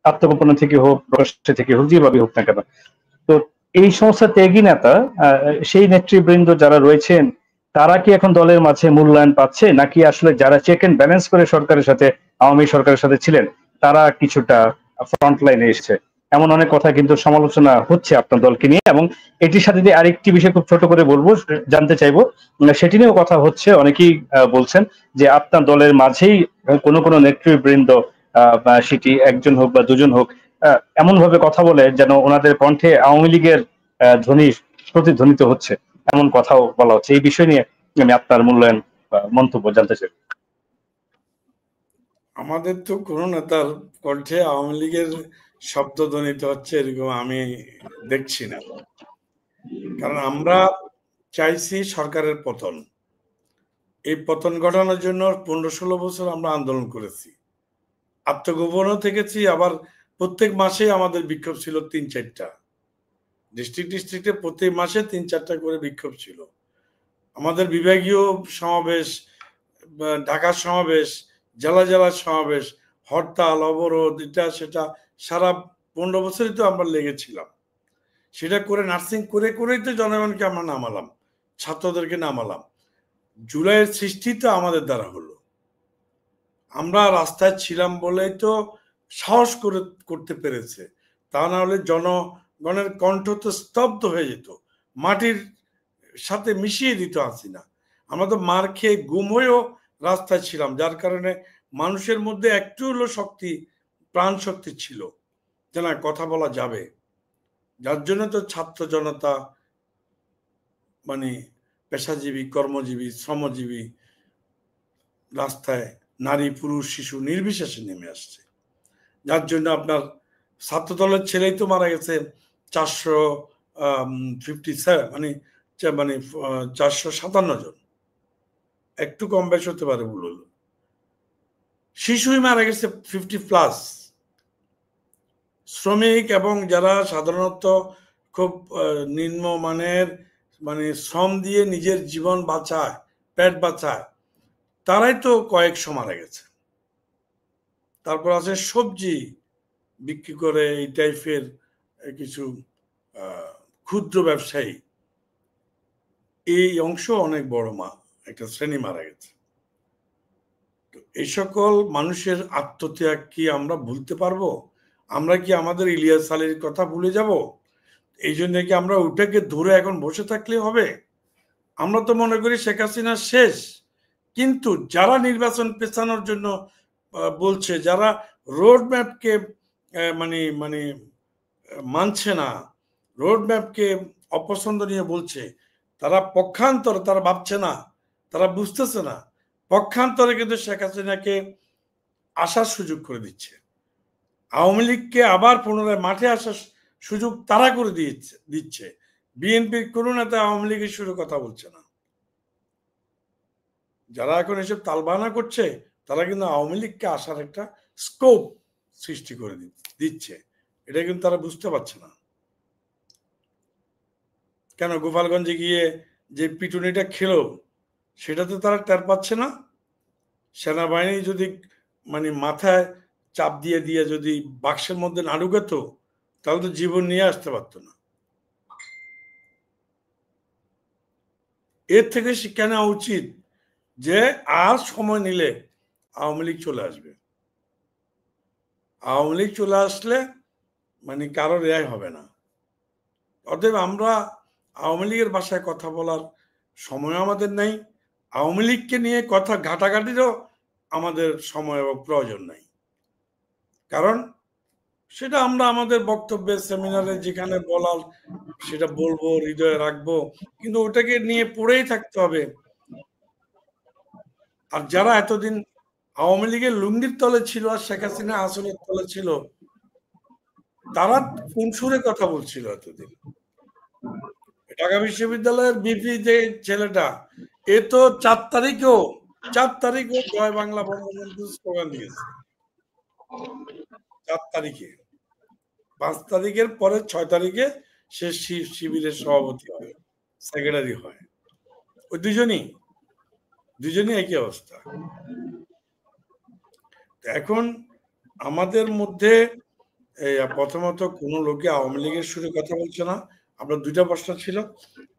আত্মগোপন থেকে হোক, প্রকাশ্যে থেকে হোক, যেভাবে হোক না কেন। তো এই সংস্থা ত্যাগী নেতা, সেই নেতৃবৃন্দ যারা রয়েছেন, তারা কি এখন দলের মাঝে মূল্যায়ন পাচ্ছে, নাকি আসলে যারা চেক এন্ড ব্যালেন্স করে সরকারের সাথে, আওয়ামী সরকারের সাথে ছিলেন, তারা কিছুটা ফ্রন্ট লাইনে এসেছে? এমন অনেক কথা কিন্তু সমালোচনা হচ্ছে আপনার দলকে নিয়ে। এবং এটির সাথে যে আরেকটি বিষয় খুব ছোট করে বলবো, জানতে চাইবো, সেটি নিয়েও কথা হচ্ছে। অনেকেই বলছেন যে আপনার দলের মাঝেই কোনো কোনো নেতৃবৃন্দ, বা সেটি একজন হোক বা দুজন হোক, এমন ভাবে কথা বলে যেন ওনাদের কণ্ঠে আওয়ামী লীগের ধ্বনি প্রতিধ্বনিত হচ্ছে, এমন কথাও বলা হচ্ছে। এই বিষয় নিয়ে আমি আপনার মূল্যায়ন মন্তব্য জানতে চাই। আমাদের তো কোনো নেতার কণ্ঠে আওয়ামী লীগের শব্দ ধ্বনিত হচ্ছে এরকম আমি দেখছি না। কারণ আমরা চাইছি সরকারের পতন। এই পতন ঘটানোর জন্য 15-16 বছর আমরা আন্দোলন করেছি, আত্মগোপনও থেকেছি। আবার প্রত্যেক মাসে আমাদের বিক্ষোভ ছিল 3-4টা, ডিস্ট্রিক্টে প্রত্যেক মাসে 3-4টা করে বিক্ষোভ ছিল। আমাদের বিভাগীয় সমাবেশ, ঢাকার সমাবেশ, জেলার সমাবেশ, হরতাল, অবরোধ, এটা সেটা, সারা 15 বছরই তো আমরা লেগেছিলাম। সেটা করে নার্সিং করেই তো জনগণকে আমরা নামালাম, ছাত্রদেরকে নামালাম। জুলাইয়ের সৃষ্টি তো আমাদের দ্বারা হলো। আমরা রাস্তায় ছিলাম বলেই তো সাহস করতে পেরেছে, তা না হলে জনগণের কণ্ঠ তো স্তব্ধ হয়ে যেত, মাটির সাথে মিশিয়ে দিত হাসিনা। আমরা তো মার খেয়ে গুম হয়েও রাস্তায় ছিলাম, যার কারণে মানুষের মধ্যে একটু হলো শক্তি, প্রাণ শক্তি ছিল যে না, কথা বলা যাবে। যার জন্য তো ছাত্র জনতা, মানে পেশাজীবী, কর্মজীবী, শ্রমজীবী রাস্তায়, নারী পুরুষ শিশু নির্বিশেষে নেমে আসছে। যার জন্য আপনার ছাত্রদলের ছেলেই তো মারা গেছে 457, মানে 457 জন, একটু কম বেশ হতে পারে ভুল হলো। শিশুই মারা গেছে 50+। শ্রমিক এবং যারা সাধারণত খুব নিম্নমানের, মানে শ্রম দিয়ে নিজের জীবন বাঁচায়, পেট বাঁচায়, তারাই তো কয়েকশো মারা গেছে। তারপর আছে সবজি বিক্রি করে এই টাইপের কিছু ক্ষুদ্র ব্যবসায়ী, এই অংশ অনেক বড় একটা শ্রেণী মারা গেছে। এই সকল মানুষের আত্মত্যাগ কি আমরা ভুলতে পারবো? আমরা কি আমাদের ইলিয়াস আলীর কথা ভুলে যাব? এই জন্য কি আমরা ওটাকে ধরে এখন বসে থাকলে হবে? আমরা তো মনে করি শেখ হাসিনা শেষ, কিন্তু যারা নির্বাচন পেছানোর জন্য বলছে, যারা রোড ম্যাপকে মানে মানে মানছে না, রোড ম্যাপকে অপছন্দনীয় বলছে, তারা পক্ষান্তরে, তারা ভাবছে না, তারা বুঝতেছে না, পক্ষান্তরে কিন্তু শেখ হাসিনাকে আসার সুযোগ করে দিচ্ছে। আওয়ামী লীগকে আবার পুনরায় মাঠে আসার সুযোগ তারা করে দিচ্ছে। বিএনপির কোনো নেতা আওয়ামী লীগের শুরু কথা বলছে না। যারা এখন এসব তালবাহানা করছে, তারা কিন্তু আওয়ামী লীগকে আসার একটা স্কোপ সৃষ্টি করে দিচ্ছে। এটা কিন্তু তারা বুঝতে পারছে না। কেন গোপালগঞ্জে গিয়ে যে পিটুনিটা খেলো, সেটা তো তারা টের পাচ্ছে না। সেনাবাহিনী যদি মাথায় চাপ দিয়ে দিয়ে যদি বাক্সের মধ্যে না ঢুকাতো, তাহলে তো জীবন নিয়ে আসতে পারতো না। এর থেকে শিক্ষা নেওয়া উচিত যে আর সময় নিলে আওয়ামী লীগ চলে আসবে। আওয়ামী লীগ চলে আসলে কারো রেয়াই হবে না। অতএব আমরা আওয়ামী লীগের ভাষায় কথা বলার সময় আমাদের নাই, আওয়ামী লীগকে নিয়ে কথা ঘাটাঘাটিরও আমাদের সময় এবং প্রয়োজন নাই। কারণ সেটা আমরা আমাদের বক্তব্যে, সেমিনারে যেখানে বলার সেটা বলবো, হৃদয়ে রাখবো, কিন্তু ওটাকে নিয়ে পড়েই থাকতে হবে। আর যারা এতদিন আওয়ামী লীগের লুঙ্গির তলে ছিল আর শেখ হাসিনা আসলের তলে ছিল, তারা কোন সুরে কথা বলছিল এতদিন? ঢাকা বিশ্ববিদ্যালয়ের বিপি যে ছেলেটা, এ তো 4 তারিখেও জয় বাংলা বঙ্গবন্ধু স্লোগান দিয়েছে। 4 তারিখে, 5 তারিখের পরে 6 তারিখে সে শিবিরের সভাপতি হয়, সেক্রেটারি হয়। ওই দুজনই একই অবস্থা। এখন আমাদের মধ্যে প্রথমত কোনো লোকে আওয়ামী লীগের সুরে কথা বলছে না। আপনার 2টা প্রশ্ন ছিল।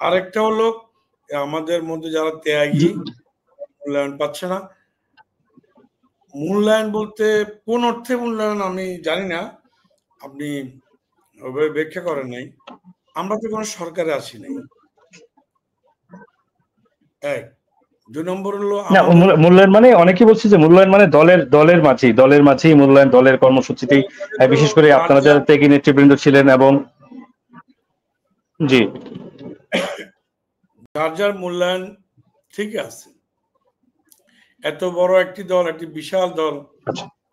আরেকটা হলো আমাদের মধ্যে যারা ত্যাগী, মূল্যায়ন পাচ্ছে না। মূল্যায়ন বলতে কোন অর্থে মূল্যায়ন আমি জানি না, আপনি ওভাবে ব্যাখ্যা করেন নাই। আমরা তো কোনো সরকারে আসি নাই। 1 2 নম্বর হলো মূল্যায়ন অনেকেই বলছে যে মূল্যায়ন দলের মাঝেই মূল্যায়ন, দলের কর্মসূচিতেই, বিশেষ করে আপনারা যারা ত্যাগী নেতৃবৃন্দ ছিলেন এবং জি, যার মূল্যায়ন ঠিক আছে। এত বড় একটি দল, একটি বিশাল দল,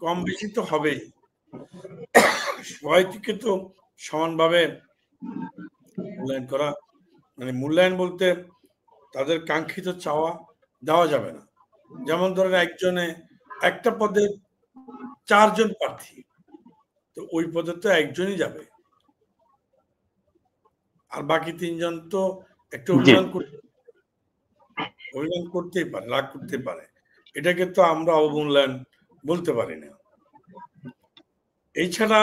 কম বেশি তো হবেই। সবাইকে তো সমানভাবে মূল্যায়ন করা, মূল্যায়ন বলতে তাদের কাঙ্ক্ষিত চাওয়া দেওয়া যাবে না। যেমন ধরেন একজনে একটা পদে 4 জন প্রার্থী, তো ওই পদে তো একজনই যাবে, আর বাকি 3 জন তো একটু অভিমান করতেই পারে, রাগ করতে পারে। এটাকে তো আমরা অবমূল্যায়ন বলতে পারি না। এছাড়া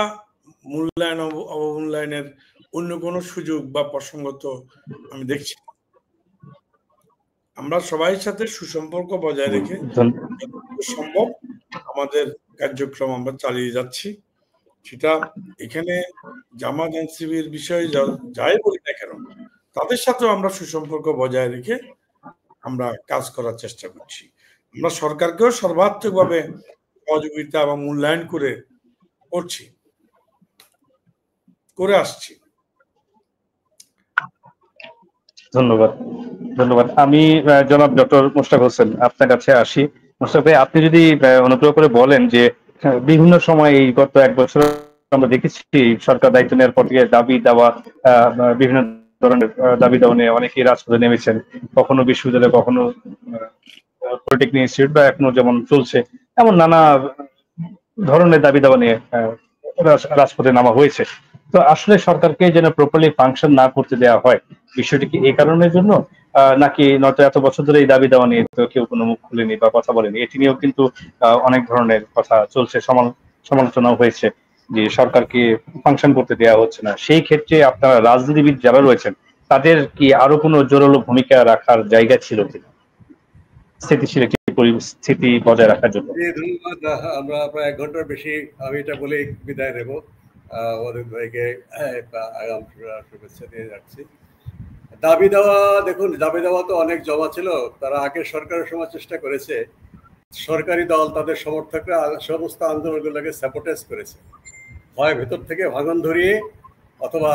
মূল্যায়ন অবমূল্যায়নের অন্য কোনো সুযোগ বা প্রসঙ্গ তো আমি দেখছি। আমরা সবাই সাথে সুসম্পর্ক বজায় রেখে সম্ভব আমাদের কার্যক্রম আমরা চালিয়ে যাচ্ছি। সেটা এখানে জামাত এনসিবির বিষয়ে যাই বলি না কেন, তাদের সাথেও আমরা সুসম্পর্ক বজায় রেখে আমরা কাজ করার চেষ্টা করছি। আমরা সরকারকেও সর্বাত্মকভাবে সহযোগিতা এবং মূল্যায়ন করে আসছি। ধন্যবাদ। আমি জনাব ডক্টর মোশতাক হোসেন আপনার কাছে আসি। মোশতাক ভাই, আপনি যদি অনুগ্রহ করে বলেন যে বিভিন্ন সময় এই গত 1 বছর আমরা দেখেছি সরকার দায়িত্ব নেওয়ার পর থেকে দাবি দেওয়া, বিভিন্ন ধরনের দাবি দেওয়া নিয়ে অনেকেই রাজপথে নেমেছেন। কখনো বিশ্ববিদ্যালয়, কখনো পলিটেকনিক ইনস্টিটিউট, বা এখনো যেমন চলছে, এমন নানা ধরনের দাবি দেওয়া নিয়ে রাজপথে নামা হয়েছে। তো আসলে সরকারকে যেন প্রপারলি ফাংশন না করতে দেওয়া হয়, বিষয়টি কি এই কারণের জন্য, নাকি নয়তো এত বছর ধরে এই দাবি দেওয়া নিয়ে তো কেউ কোনো মুখ খুলেনি বা কথা বলেনি? এটি নিয়েও কিন্তু অনেক ধরনের কথা চলছে, সমালোচনাও হয়েছে। যে সরকারকে ফাংশন করতে দেওয়া হচ্ছে না, সেই ক্ষেত্রে আপনারা রাজনীতিবিদ যারা রয়েছেন তাদের কি আরো কোনো জোরালো ভূমিকা রাখার জায়গা ছিল কিনা স্থিতিশীল একটি পরিস্থিতি বজায় রাখার জন্য? ধন্যবাদ। আমরা প্রায় 1 ঘন্টার বেশি আমি এটা বলেই বিদায় নেব। ওদের ভাইকে আগাম শুভেচ্ছা দিয়ে যাচ্ছি। দাবি দেওয়া, দেখুন দাবি দেওয়া তো অনেক জমা ছিল। তারা আগের সরকারের সময় চেষ্টা করেছে, সরকারি দল তাদের সমর্থকরা সমস্ত আন্দোলনগুলোকে স্যাবোটেজ করেছে, হয় ভেতর থেকে ভাঙন ধরিয়ে অথবা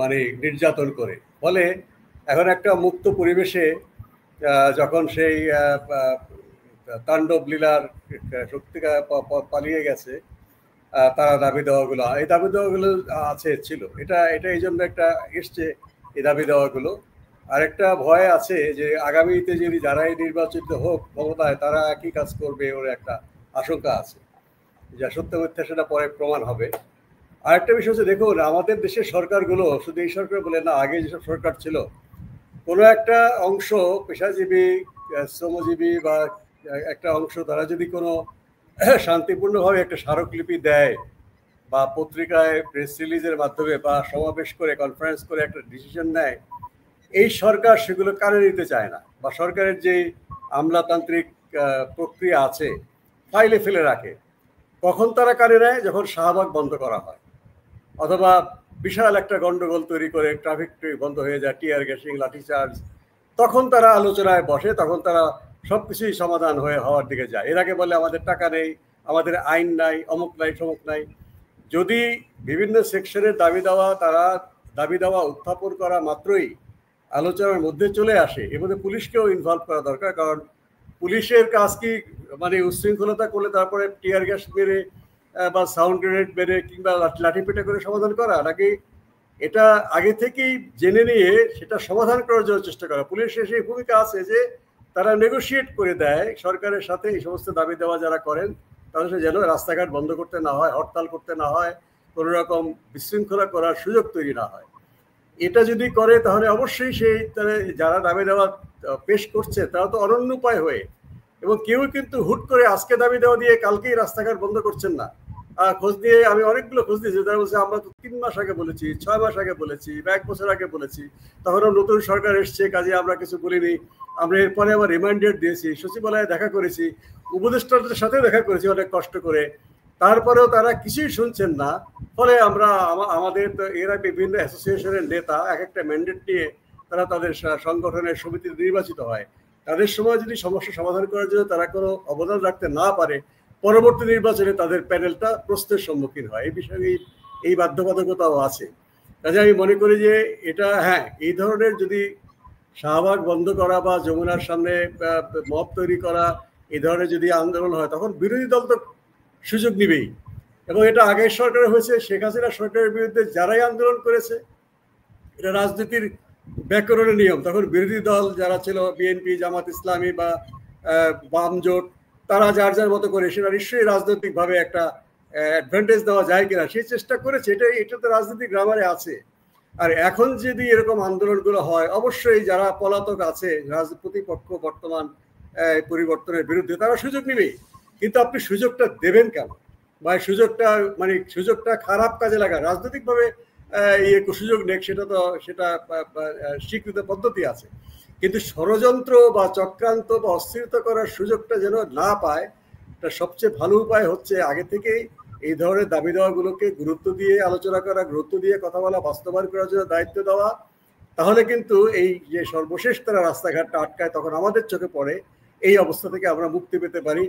মানে নির্যাতন করে। ফলে এখন একটা মুক্ত পরিবেশে যখন সেই তাণ্ডব লীলার শক্তিকা পালিয়ে গেছে, তারা দাবি দেওয়াগুলো, এই দাবি দেওয়াগুলো আছে ছিল, এটা এই জন্য একটা এসছে এই দাবি দেওয়াগুলো। আরেকটা ভয় আছে যে আগামীতে যদি যারাই নির্বাচিত হোক ক্ষমতায়, তারা একই কাজ করবে, ওর একটা আশঙ্কা আছে, যা সত্য মিথ্যা সেটা পরে প্রমাণ হবে। আরেকটা বিষয় হচ্ছে, দেখুন আমাদের দেশের সরকারগুলো, শুধু এই সরকার বলে না, আগে যেসব সরকার ছিল, কোনো একটা অংশ পেশাজীবী, শ্রমজীবী বা একটা অংশ, তারা যদি কোনো শান্তিপূর্ণভাবে একটা স্মারকলিপি দেয় বা পত্রিকায় প্রেস রিলিজের মাধ্যমে বা সমাবেশ করে কনফারেন্স করে একটা ডিসিশন নেয়, এই সরকার সেগুলো কানে নিতে চায় না, বা সরকারের যে আমলাতান্ত্রিক প্রক্রিয়া আছে ফাইলে ফেলে রাখে। কখন তারা কানে নেয়? যখন শাহবাগ বন্ধ করা হয়, অথবা বিশাল একটা গন্ডগোল তৈরি করে ট্রাফিক বন্ধ হয়ে যায়, টিয়ার গ্যাসিং, লাঠিচার্জ, তখন তারা আলোচনায় বসে, তখন তারা সবকিছুই সমাধান হওয়ার দিকে যায়। এর আগে বলে আমাদের টাকা নেই, আমাদের আইন নাই, অমুক নাই, সমুক নাই। যদি বিভিন্ন সেকশনের তারা দাবি দেওয়া উত্থাপন করা মাত্রই আলোচনার মধ্যে চলে আসে, এর মধ্যে পুলিশকেও ইনভলভ করা দরকার। কারণ পুলিশের কাজ কি মানে উচ্ছৃঙ্খলতা করলে তারপরে টিয়ার গ্যাস মেরে বা সাউন্ড গ্রেনেড মেরে কিংবা লাঠিপেটা করে সমাধান করা, নাকি এটা আগে থেকেই জেনে নিয়ে সেটা সমাধান করার জন্য চেষ্টা করা? পুলিশের সেই ভূমিকা আছে যে তারা নেগোশিয়েট করে দেয় সরকারের সাথে, এই সমস্ত দাবি দেওয়া যারা করেন তাদের যেন রাস্তাঘাট বন্ধ করতে না হয়, হরতাল করতে না হয়, কোনো রকম বিশৃঙ্খলা করার সুযোগ তৈরি না হয়। এটা যদি করে তাহলে অবশ্যই সেই যারা দাবি দেওয়া পেশ করছে তারা তো অনন্য উপায় হয়ে, এবং কেউ কিন্তু হুট করে আজকে দাবি দেওয়া দিয়ে কালকেই রাস্তাঘাট বন্ধ করছেন না। খোঁজ দিয়ে আমি অনেকগুলো খোঁজ দিয়েছি, তারা বলছে আমরা তো 3 মাস আগে বলেছি, 6 মাস আগে বলেছি, 1 বছর আগে বলেছি, তখনও নতুন সরকার এসছে, কাজে আমরা কিছু বলিনি। আমরা এরপরে আবার রিমাইন্ডার দিয়েছি, সচিবালয়ে দেখা করেছি, উপদেষ্টাদের সাথে দেখা করেছি অনেক কষ্ট করে, তারপরেও তারা কিছুই শুনছেন না। ফলে আমরা আমাদের তো এরা বিভিন্ন অ্যাসোসিয়েশনের নেতা এক একটা ম্যান্ডেট নিয়ে তারা তাদের সংগঠনের সমিতিতে নির্বাচিত হয়। তাদের সময় যদি সমস্যা সমাধান করার জন্য তারা কোনো অবদান রাখতে না পারে, পরবর্তী নির্বাচনে তাদের প্যানেলটা প্রশ্নের সম্মুখীন হয়। এই বিষয়ে এই বাধ্যবাধকতাও আছে। কাজে আমি মনে করি যে এটা, হ্যাঁ, এই ধরনের যদি শাহবাগ বন্ধ করা বা যমুনার সামনে মত তৈরি করা, এই ধরনের যদি আন্দোলন হয়, তখন বিরোধী দল তো সুযোগ নিবেই। এবং এটা আগের সরকারে হয়েছে, শেখ হাসিনা সরকারের বিরুদ্ধে যারাই আন্দোলন করেছে, এটা রাজনীতির ব্যাকরণের নিয়ম, তখন বিরোধী দল যারা ছিল, বিএনপি, জামাত ইসলামী বা বাম জোট, তারা যার যার মতো করে সেটা নিশ্চয়ই রাজনৈতিকভাবে একটা অ্যাডভান্টেজ দেওয়া যায় কিনা সেই চেষ্টা করেছে। এটা তো রাজনীতি গ্রামারে আছে। আর এখন যদি এরকম আন্দোলনগুলো হয়, অবশ্যই যারা পলাতক আছে প্রতিপক্ষ বর্তমান পরিবর্তনের বিরুদ্ধে, তারা সুযোগ নেবেই। কিন্তু আপনি সুযোগটা দেবেন কেন, বা সুযোগটা খারাপ কাজে লাগা, রাজনৈতিকভাবে সুযোগ নেক, সেটা স্বীকৃত পদ্ধতি আছে, কিন্তু ষড়যন্ত্র বা চক্রান্ত বা অস্থিরতা করার সুযোগটা যেন না পায়। এটা সবচেয়ে ভালো উপায় হচ্ছে আগে থেকেই এই ধরনের দাবি দেওয়াগুলোকে গুরুত্ব দিয়ে আলোচনা করা, গুরুত্ব দিয়ে কথা বলা, বাস্তবায়ন করার জন্য দায়িত্ব দেওয়া। তাহলে কিন্তু এই যে সর্বশেষ তারা রাস্তাঘাটটা আটকায়, তখন আমাদের চোখে পড়ে, এই অবস্থা থেকে আমরা মুক্তি পেতে পারি।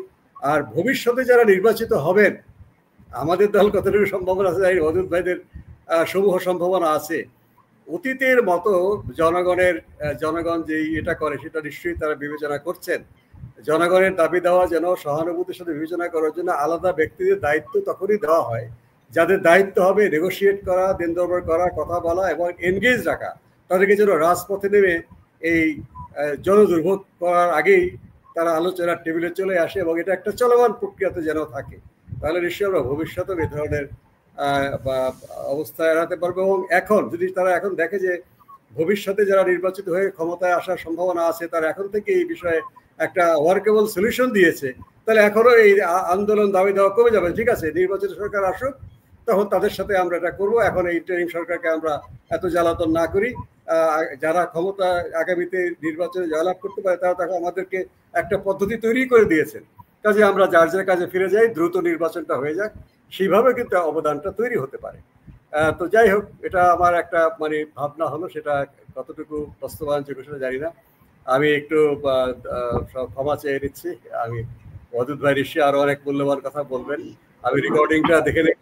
আর ভবিষ্যতে যারা নির্বাচিত হবেন, আমাদের দল কতটুকু সম্ভাবনা আছে, অদূত ভাইদের সমূহ সম্ভাবনা আছে। অতীতের মতো জনগণ যে এটা করে সেটা নিশ্চয়ই তারা বিবেচনা করছেন। জনগণের দাবি দেওয়া যেন সহানুভূতির সাথে বিবেচনা করার জন্য আলাদা ব্যক্তিদের দায়িত্ব তখনই দেওয়া হয়, যাদের দায়িত্ব হবে নেগোশিয়েট করা, দিন দরবার করা, কথা বলা এবং এনগেজ রাখা। তাদেরকে যেন রাজপথে নেমে এই জনদুর্ভোগ করার আগেই তারা আলোচনার টেবিলে চলে আসে, এবং এটা একটা চলমান প্রক্রিয়াতে যেন থাকে। তাহলে নিশ্চয়ই আমরা ভবিষ্যতেও এই ধরনের অবস্থা এড়াতে পারবো। এবং এখন যদি তারা এখন দেখে যে ভবিষ্যতে যারা নির্বাচিত হয়ে ক্ষমতায় আসার সম্ভাবনা আছে, তারা এখন থেকে এই বিষয়ে একটা ওয়ার্কেবল সলিউশন দিয়েছে, তাহলে এখনো এই আন্দোলন দাবি দেওয়া কমে যাবে। ঠিক আছে, নির্বাচিত সরকার আসুক, তখন তাদের সাথে আমরা এটা করব। এখন এই ইন্টারিম সরকারকে আমরা এত জ্বালাতন না করি। যারা ক্ষমতা আগামীতে নির্বাচনে জয়লাভ করতে পারে তারা তখন আমাদেরকে একটা পদ্ধতি তৈরি করে দিয়েছেন, কাজে আমরা যার যার কাজে ফিরে যাই, দ্রুত নির্বাচনটা হয়ে যাক, সেইভাবে কিন্তু অবদানটা তৈরি হতে পারে। তো যাই হোক, এটা আমার একটা মানে ভাবনা হলো, সেটা কতটুকু বাস্তবায়নযোগ্য সেটা জানি না। আমি একটু ক্ষমা চেয়ে নিচ্ছি। আমি অদূত ভাই নিশ্চয়ই আরো অনেক মূল্যবান কথা বলবেন, আমি রেকর্ডিংটা দেখে নেব।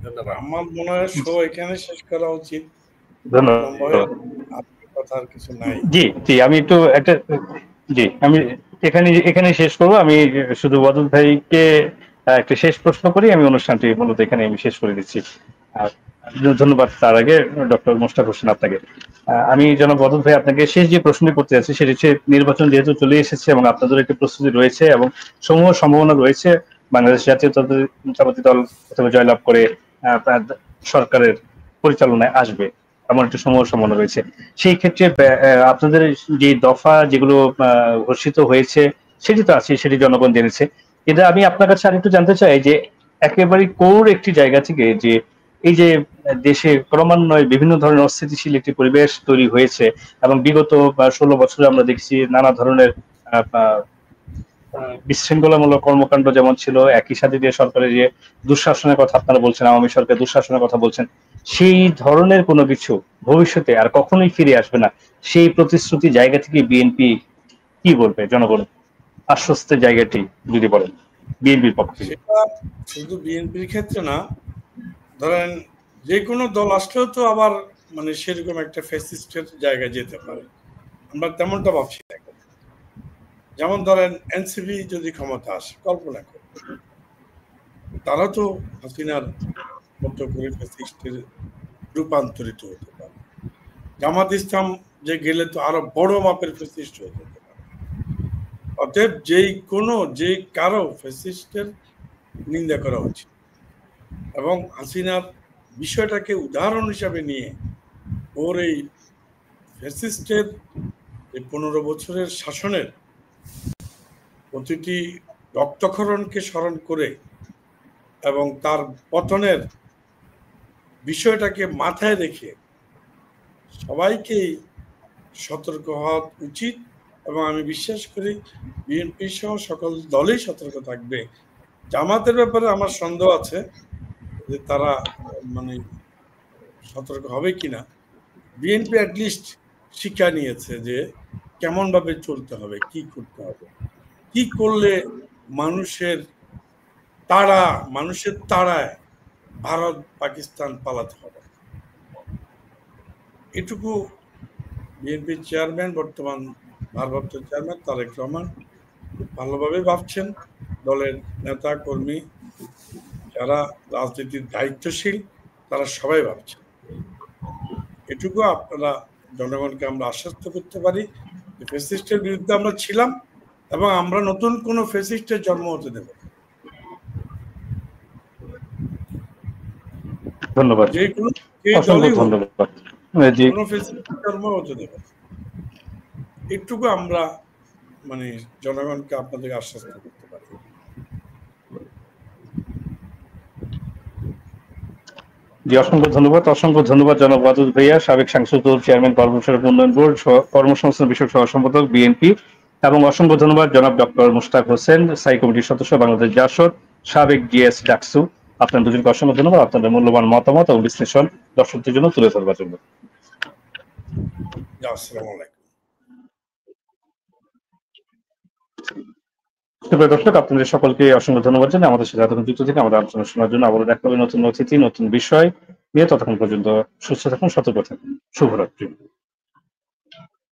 ধন্যবাদ। আমার মনে হয় শো এখানে শেষ করা উচিত। ধন্যবাদ। কথার কিছু নাই। জি জি, আমি একটু একটা আমি এখানে শেষ করব। আমি শুধু ওয়াদুদ ভাইকে একটা শেষ প্রশ্ন করি, আমি অনুষ্ঠানটি মূলত এখানে আমি শেষ করে দিচ্ছি। ধন্যবাদ। তার আগে ডক্টর মোশতাক হোসেন আপনাকে আমি জনাব ওয়াদুদ ভাই আপনাকে শেষ যে প্রশ্নটি করতে যাচ্ছি সেটি হচ্ছে, নির্বাচন যেহেতু চলে এসেছে এবং আপনাদের একটি প্রস্তুতি রয়েছে এবং সমূহ সম্ভাবনা রয়েছে বাংলাদেশ জাতীয়তাবাদী দল অথবা জয়লাভ করে সরকারের পরিচালনায় আসবে, এমন একটা সম্ভাবনা রয়েছে। সেই ক্ষেত্রে আপনাদের যে দফা যেগুলো ঘোষিত হয়েছে সেটি তো আছে, সেটি জনগণ জেনেছে, কিন্তু আমি আপনার কাছে আরেকটু জানতে চাই যে একেবারে কোর একটি জায়গা থেকে যে এই যে দেশে ক্রমান্বয়ে বিভিন্ন ধরনের অস্থিতিশীল একটি পরিবেশ তৈরি হয়েছে এবং বিগত 16 বছরে আমরা দেখছি নানা ধরনের বিশৃঙ্খলামূলক কর্মকাণ্ড যেমন ছিল, একই সাথে যে সরকারের যে দুঃশাসনের কথা আপনারা বলছেন, আওয়ামী সরকার দুঃশাসনের কথা বলছেন, সেই ধরনের কোনো কিছু ভবিষ্যতে আর কখনোই ফিরে আসবে না, সেই প্রতিশ্রুতি জায়গা থেকে বিএনপি কি বলবে জনগণ, আশ্বস্তের জায়গাটি যদি বলেন বিএনপির পক্ষ থেকে। সেটা শুধু বিএনপির ক্ষেত্রে না, ধরেন যে কোনো দল আসলেও তো আবার মানে সেরকম একটা ফ্যাসিস্টের জায়গায় যেতে পারে, আমরা তেমনটা ভাবছি না। যেমন ধরেন এনসিপি যদি ক্ষমতা আসে, কল্পনা করে তারা তো হাসিনার মতো করে ফ্যাসিস্টের রূপান্তরিত হতে পারে। জামাত ইসলাম যে গেলে তো আরো বড় মাপের ফ্যাসিস্ট হয়ে যেতে পারে। অতএব যে কারো ফ্যাসিস্টের নিন্দা করা উচিত এবং হাসিনার বিষয়টাকে উদাহরণ হিসাবে নিয়ে ওর এই ফ্যাসিস্টের 15 বছরের শাসনের প্রতিটি রক্তক্ষরণকে স্মরণ করে এবং তার পতনের বিষয়টাকে মাথায় রেখে সবাইকেই সতর্ক হওয়া উচিত। এবং আমি বিশ্বাস করি বিএনপি সহ সকল দলই সতর্ক থাকবে। জামাতের ব্যাপারে আমার সন্দেহ আছে যে তারা মানে সতর্ক হবে কিনা। বিএনপি অ্যাটলিস্ট শিক্ষা নিয়েছে যে কেমন ভাবে চলতে হবে, কি করতে হবে, কি করলে মানুষের তাড়ায় ভারত পাকিস্তান পালাতে হবে। এটুকু বিএনপির চেয়ারম্যান, বর্তমান ভারপ্রাপ্ত চেয়ারম্যান তারেক রহমান ভালোভাবে ভাবছেন। দলের নেতা কর্মী যারা রাজনীতির দায়িত্বশীল তারা সবাই ভাবছেন। এটুকু আপনারা জনগণকে আমরা আশ্বস্ত করতে পারি যে ফ্যাসিস্টের বিরুদ্ধে আমরা ছিলাম এবং আমরা নতুন কোনো ফ্যাসিস্টের জন্ম হতে দেব। ধন্যবাদ। যে কোনো জন্ম হতে দেব। এটুকু আমরা মানে জনগণকে আপনাদেরকে আশ্বস্ত করতে পারি। জি, অসংখ্য ধন্যবাদ জনাব ওয়াদুদ ভাইয়া, সাবেক সাংসদ চেয়ারম্যান কর্মসংস্থান উন্নয়ন বোর্ড কর্মসংস্থান বিষয়ক সহসম্পাদক বিএনপি, এবং অসংখ্য ধন্যবাদ জনাব ডক্টর মোশতাক হোসেন, স্থায়ী কমিটির সদস্য বাংলাদেশ জাসদ, সাবেক জিএস ডাকসু। আপনার দুজনকে অসংখ্য ধন্যবাদ আপনাদের মূল্যবান মতামত এবং বিশ্লেষণ দর্শকদের জন্য তুলে ধরবার জন্য। আসসালামু আলাইকুম। দর্শক, আপনাদের সকলকে অসংখ্য ধন্যবাদ জানাই আমাদের সাথে এতক্ষণ যুক্ত থেকে আমাদের আলোচনা শোনার জন্য। আবারও দেখা হবে নতুন অতিথি নতুন বিষয় নিয়ে। ততক্ষণ পর্যন্ত সুস্থ থাকুন, সতর্ক থাকুন। শুভরাত্রি।